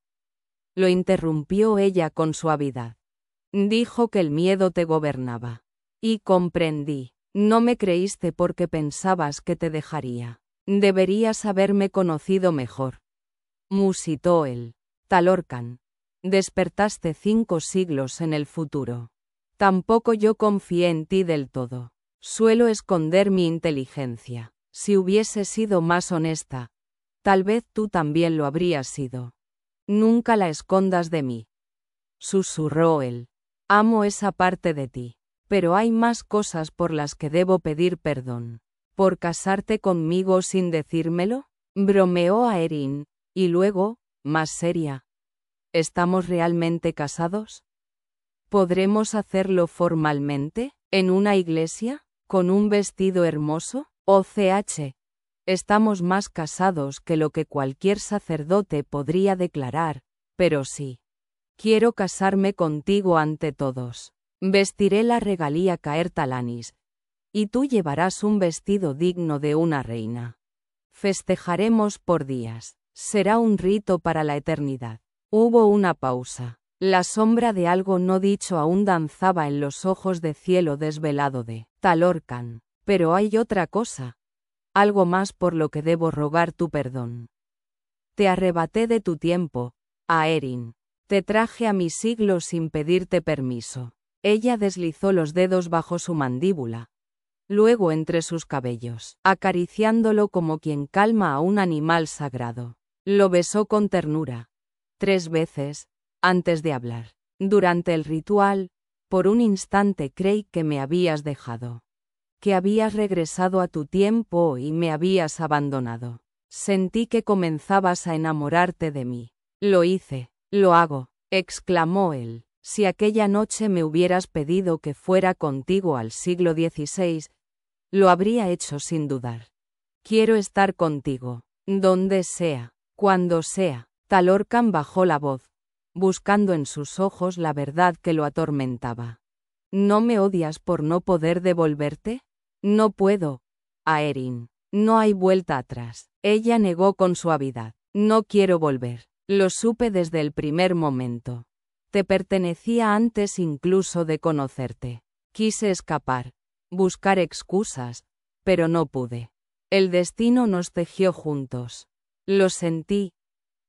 A: lo interrumpió ella con suavidad. Dijo que el miedo te gobernaba. Y comprendí. No me creíste porque pensabas que te dejaría. Deberías haberme conocido mejor. Musitó él. Talorcan. Despertaste 5 siglos en el futuro. Tampoco yo confié en ti del todo. Suelo esconder mi inteligencia. Si hubiese sido más honesta, tal vez tú también lo habrías sido. Nunca la escondas de mí. Susurró él. Amo esa parte de ti. Pero hay más cosas por las que debo pedir perdón. ¿Por casarte conmigo sin decírmelo? Bromeó Aeryn, y luego, más seria. ¿Estamos realmente casados? ¿Podremos hacerlo formalmente? ¿En una iglesia? ¿Con un vestido hermoso? OCH. Estamos más casados que lo que cualquier sacerdote podría declarar, pero sí. Quiero casarme contigo ante todos. Vestiré la regalía Caer-Talanis, y tú llevarás un vestido digno de una reina. Festejaremos por días. Será un rito para la eternidad. Hubo una pausa. La sombra de algo no dicho aún danzaba en los ojos de cielo desvelado de Talorcan. Pero hay otra cosa. Algo más por lo que debo rogar tu perdón. Te arrebaté de tu tiempo, Aeryn. Te traje a mi siglo sin pedirte permiso. Ella deslizó los dedos bajo su mandíbula, luego entre sus cabellos, acariciándolo como quien calma a un animal sagrado. Lo besó con ternura. 3 veces, antes de hablar. Durante el ritual, por un instante creí que me habías dejado. Que habías regresado a tu tiempo y me habías abandonado. Sentí que comenzabas a enamorarte de mí. Lo hice, lo hago, exclamó él. Si aquella noche me hubieras pedido que fuera contigo al siglo XVI, lo habría hecho sin dudar. Quiero estar contigo, donde sea, cuando sea. Talorcan bajó la voz, buscando en sus ojos la verdad que lo atormentaba. ¿No me odias por no poder devolverte? No puedo, Aeryn. No hay vuelta atrás. Ella negó con suavidad. No quiero volver. Lo supe desde el primer momento. Te pertenecía antes incluso de conocerte. Quise escapar, buscar excusas, pero no pude. El destino nos tejió juntos. Lo sentí,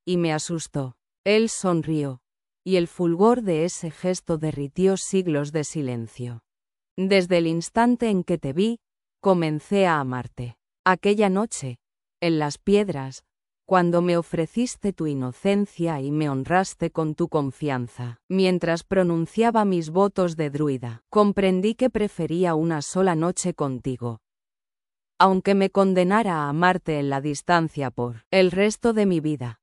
A: y me asustó. Él sonrió, y el fulgor de ese gesto derritió siglos de silencio. Desde el instante en que te vi, comencé a amarte. Aquella noche, en las piedras, cuando me ofreciste tu inocencia y me honraste con tu confianza. Mientras pronunciaba mis votos de druida, comprendí que prefería una sola noche contigo. Aunque me condenara a amarte en la distancia por el resto de mi vida,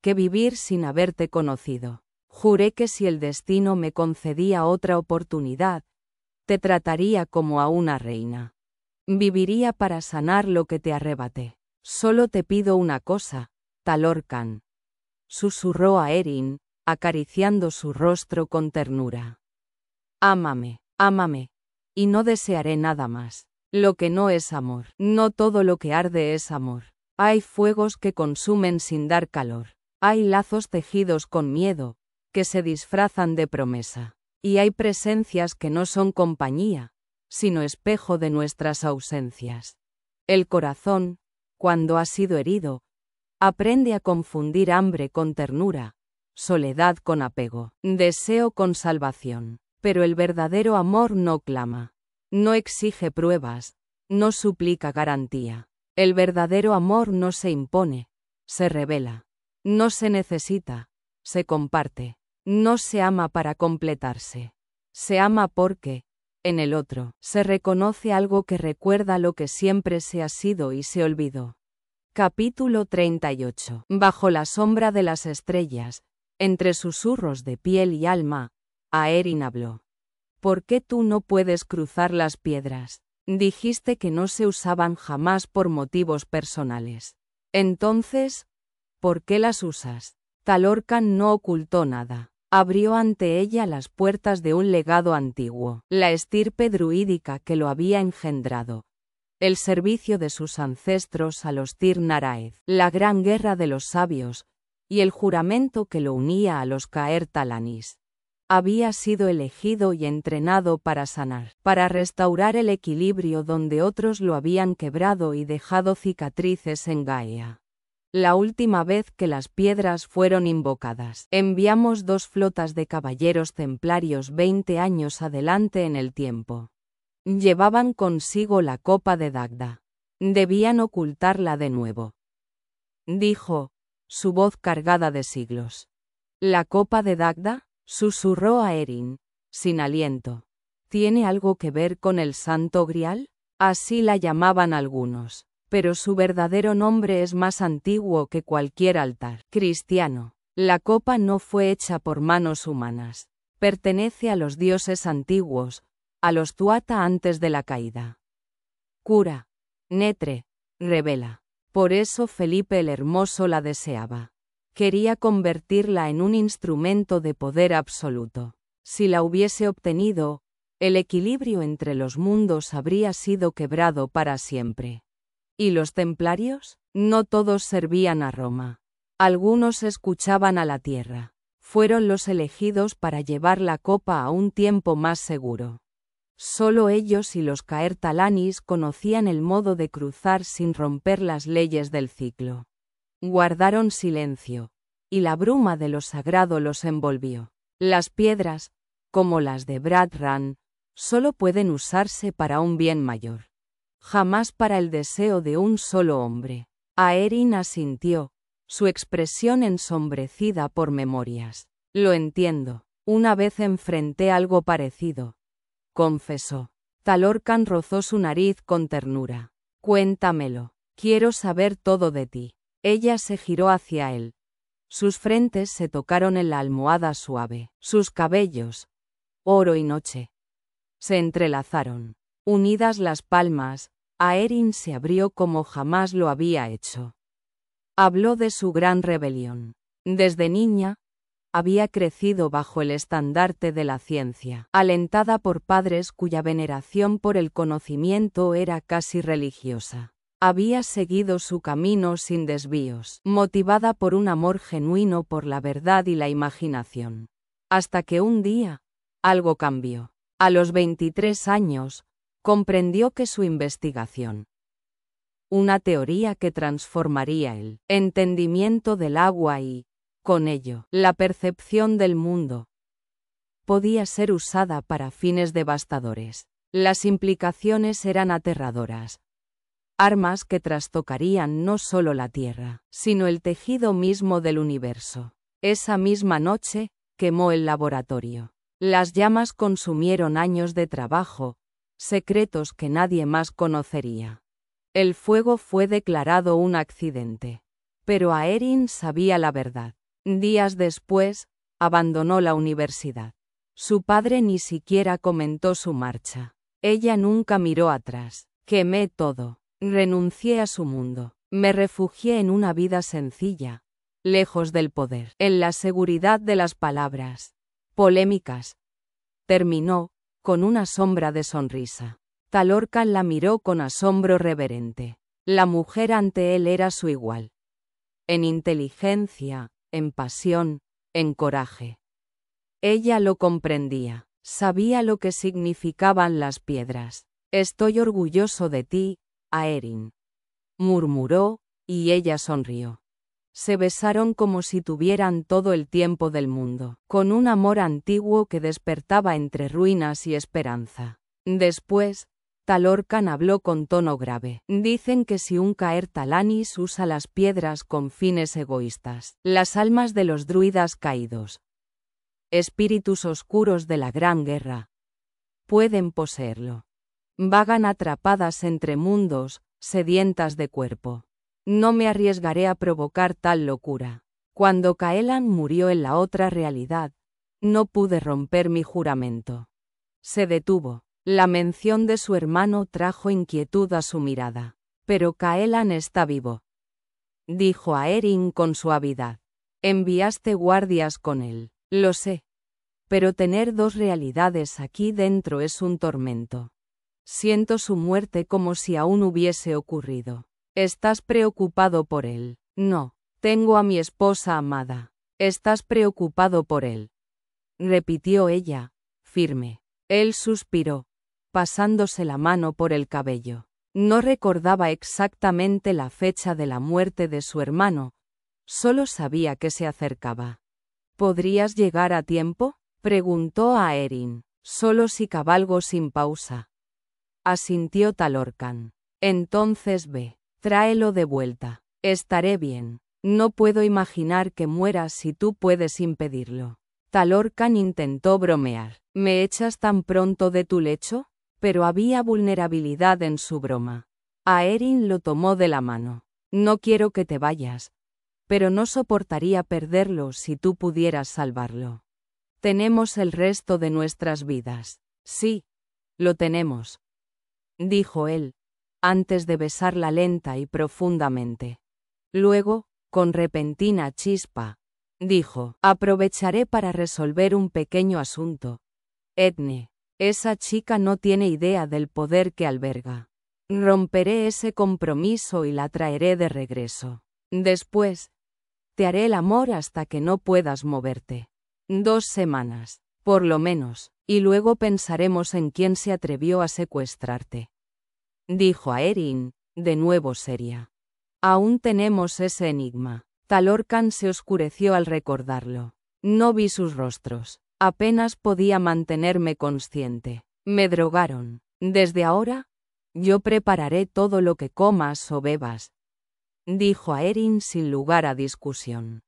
A: que vivir sin haberte conocido. Juré que si el destino me concedía otra oportunidad, te trataría como a una reina. Viviría para sanar lo que te arrebaté. Solo te pido una cosa, Talorcan. Susurró Aeryn, acariciando su rostro con ternura. Ámame, ámame, y no desearé nada más. Lo que no es amor. No todo lo que arde es amor. Hay fuegos que consumen sin dar calor. Hay lazos tejidos con miedo, que se disfrazan de promesa. Y hay presencias que no son compañía, sino espejo de nuestras ausencias. El corazón, cuando ha sido herido, aprende a confundir hambre con ternura, soledad con apego, deseo con salvación. Pero el verdadero amor no clama, no exige pruebas, no suplica garantía. El verdadero amor no se impone, se revela. No se necesita, se comparte. No se ama para completarse. Se ama porque, en el otro, se reconoce algo que recuerda lo que siempre se ha sido y se olvidó. Capítulo 38. Bajo la sombra de las estrellas, entre susurros de piel y alma, Aeryn habló. ¿Por qué tú no puedes cruzar las piedras? Dijiste que no se usaban jamás por motivos personales. Entonces, ¿por qué las usas? Talorcan no ocultó nada. Abrió ante ella las puertas de un legado antiguo, la estirpe druídica que lo había engendrado. El servicio de sus ancestros a los Tir Naraed, la gran guerra de los sabios, y el juramento que lo unía a los Caer Talanis. Había sido elegido y entrenado para sanar, para restaurar el equilibrio donde otros lo habían quebrado y dejado cicatrices en Gaea. La última vez que las piedras fueron invocadas, enviamos 2 flotas de caballeros templarios 20 años adelante en el tiempo. Llevaban consigo la copa de Dagda. Debían ocultarla de nuevo. Dijo, su voz cargada de siglos. ¿La copa de Dagda? Susurró a Erin, sin aliento. ¿Tiene algo que ver con el Santo Grial? Así la llamaban algunos, pero su verdadero nombre es más antiguo que cualquier altar cristiano. La copa no fue hecha por manos humanas. Pertenece a los dioses antiguos, a los Tuatha antes de la caída. Cura. Netre. Revela. Por eso Felipe el Hermoso la deseaba. Quería convertirla en un instrumento de poder absoluto. Si la hubiese obtenido, el equilibrio entre los mundos habría sido quebrado para siempre. ¿Y los templarios? No todos servían a Roma. Algunos escuchaban a la tierra. Fueron los elegidos para llevar la copa a un tiempo más seguro. Solo ellos y los Caer Talanis conocían el modo de cruzar sin romper las leyes del ciclo. Guardaron silencio, y la bruma de lo sagrado los envolvió. Las piedras, como las de Bradran, solo pueden usarse para un bien mayor. Jamás para el deseo de un solo hombre. Aerin asintió, su expresión ensombrecida por memorias. Lo entiendo. Una vez enfrenté algo parecido, confesó. Talorcan rozó su nariz con ternura. Cuéntamelo. Quiero saber todo de ti. Ella se giró hacia él. Sus frentes se tocaron en la almohada suave. Sus cabellos, oro y noche, se entrelazaron. Unidas las palmas, Aerin se abrió como jamás lo había hecho. Habló de su gran rebelión. Desde niña, había crecido bajo el estandarte de la ciencia, alentada por padres cuya veneración por el conocimiento era casi religiosa. Había seguido su camino sin desvíos, motivada por un amor genuino por la verdad y la imaginación. Hasta que un día, algo cambió. A los 23 años, comprendió que su investigación, una teoría que transformaría el entendimiento del agua y, con ello, la percepción del mundo, podía ser usada para fines devastadores. Las implicaciones eran aterradoras. Armas que trastocarían no solo la Tierra, sino el tejido mismo del universo. Esa misma noche, quemó el laboratorio. Las llamas consumieron años de trabajo, secretos que nadie más conocería. El fuego fue declarado un accidente. Pero Aerin sabía la verdad. Días después, abandonó la universidad. Su padre ni siquiera comentó su marcha. Ella nunca miró atrás. Quemé todo. Renuncié a su mundo. Me refugié en una vida sencilla, lejos del poder, en la seguridad de las palabras polémicas. Terminó, con una sombra de sonrisa. Talorcan la miró con asombro reverente. La mujer ante él era su igual. En inteligencia, en pasión, en coraje. Ella lo comprendía. Sabía lo que significaban las piedras. Estoy orgulloso de ti, Aerin, murmuró, y ella sonrió. Se besaron como si tuvieran todo el tiempo del mundo, con un amor antiguo que despertaba entre ruinas y esperanza. Después, Talorcan habló con tono grave. Dicen que si un Caer Talanis usa las piedras con fines egoístas, las almas de los druidas caídos, espíritus oscuros de la Gran Guerra, pueden poseerlo. Vagan atrapadas entre mundos, sedientas de cuerpo. No me arriesgaré a provocar tal locura. Cuando Caelan murió en la otra realidad, no pude romper mi juramento. Se detuvo. La mención de su hermano trajo inquietud a su mirada. Pero Caelan está vivo, dijo Aerin con suavidad. Enviaste guardias con él. Lo sé. Pero tener 2 realidades aquí dentro es un tormento. Siento su muerte como si aún hubiese ocurrido. ¿Estás preocupado por él? No. Tengo a mi esposa amada. ¿Estás preocupado por él?, repitió ella, firme. Él suspiró, pasándose la mano por el cabello. No recordaba exactamente la fecha de la muerte de su hermano, solo sabía que se acercaba. ¿Podrías llegar a tiempo?, preguntó a Aeryn. Solo si cabalgo sin pausa, asintió Talorcan. Entonces ve, tráelo de vuelta. Estaré bien. No puedo imaginar que mueras si tú puedes impedirlo. Talorcan intentó bromear. ¿Me echas tan pronto de tu lecho? Pero había vulnerabilidad en su broma. Aeryn lo tomó de la mano. No quiero que te vayas, pero no soportaría perderlo si tú pudieras salvarlo. Tenemos el resto de nuestras vidas. Sí, lo tenemos, dijo él, antes de besarla lenta y profundamente. Luego, con repentina chispa, dijo: aprovecharé para resolver un pequeño asunto. Edne, esa chica no tiene idea del poder que alberga. Romperé ese compromiso y la traeré de regreso. Después, te haré el amor hasta que no puedas moverte. 2 semanas, por lo menos, y luego pensaremos en quién se atrevió a secuestrarte, dijo Aeryn, de nuevo seria. Aún tenemos ese enigma. Talorcan se oscureció al recordarlo. No vi sus rostros. Apenas podía mantenerme consciente. Me drogaron. Desde ahora, yo prepararé todo lo que comas o bebas, dijo Aeryn sin lugar a discusión.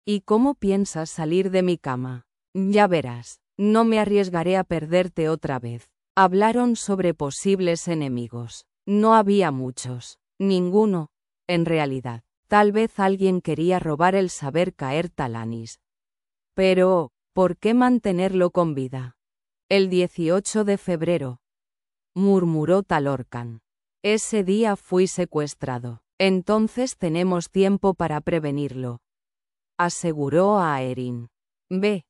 A: ¿Y cómo piensas salir de mi cama? Ya verás, no me arriesgaré a perderte otra vez. Hablaron sobre posibles enemigos. No había muchos. Ninguno, en realidad. Tal vez alguien quería robar el saber caer Talanis. Pero, ¿por qué mantenerlo con vida? El 18 de febrero, murmuró Talorcan. Ese día fui secuestrado. Entonces tenemos tiempo para prevenirlo, aseguró a Aeryn. Ve,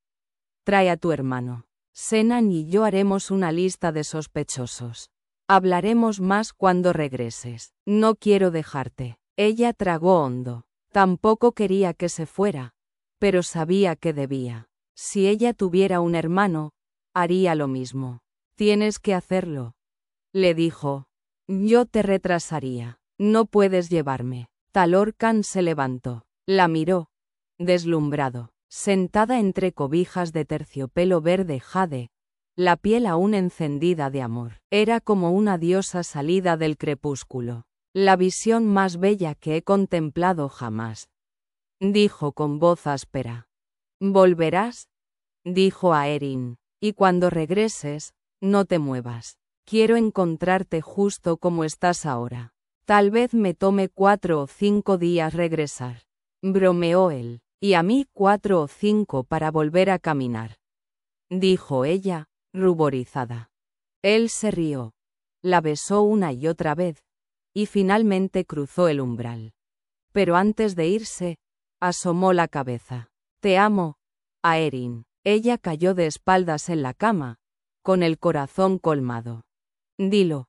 A: trae a tu hermano. Senan y yo haremos una lista de sospechosos. Hablaremos más cuando regreses. No quiero dejarte. Ella tragó hondo. Tampoco quería que se fuera, pero sabía que debía. Si ella tuviera un hermano, haría lo mismo. Tienes que hacerlo, le dijo. Yo te retrasaría. No puedes llevarme. Talorcan se levantó. La miró, deslumbrado, sentada entre cobijas de terciopelo verde jade, la piel aún encendida de amor. Era como una diosa salida del crepúsculo. La visión más bella que he contemplado jamás, dijo con voz áspera. ¿Volverás?, dijo Aeryn, y cuando regreses, no te muevas. Quiero encontrarte justo como estás ahora. Tal vez me tome 4 o 5 días regresar, bromeó él, y a mí 4 o 5 para volver a caminar, dijo ella, ruborizada. Él se rió, la besó una y otra vez, y finalmente cruzó el umbral. Pero antes de irse, asomó la cabeza. Te amo, Aeryn. Ella cayó de espaldas en la cama, con el corazón colmado. Dilo,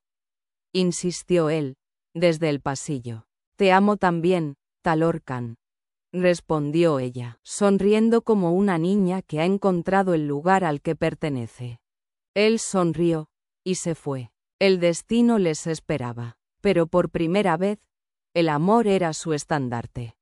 A: insistió él, desde el pasillo. Te amo también, Talorcan, respondió ella, sonriendo como una niña que ha encontrado el lugar al que pertenece. Él sonrió, y se fue. El destino les esperaba. Pero por primera vez, el amor era su estandarte.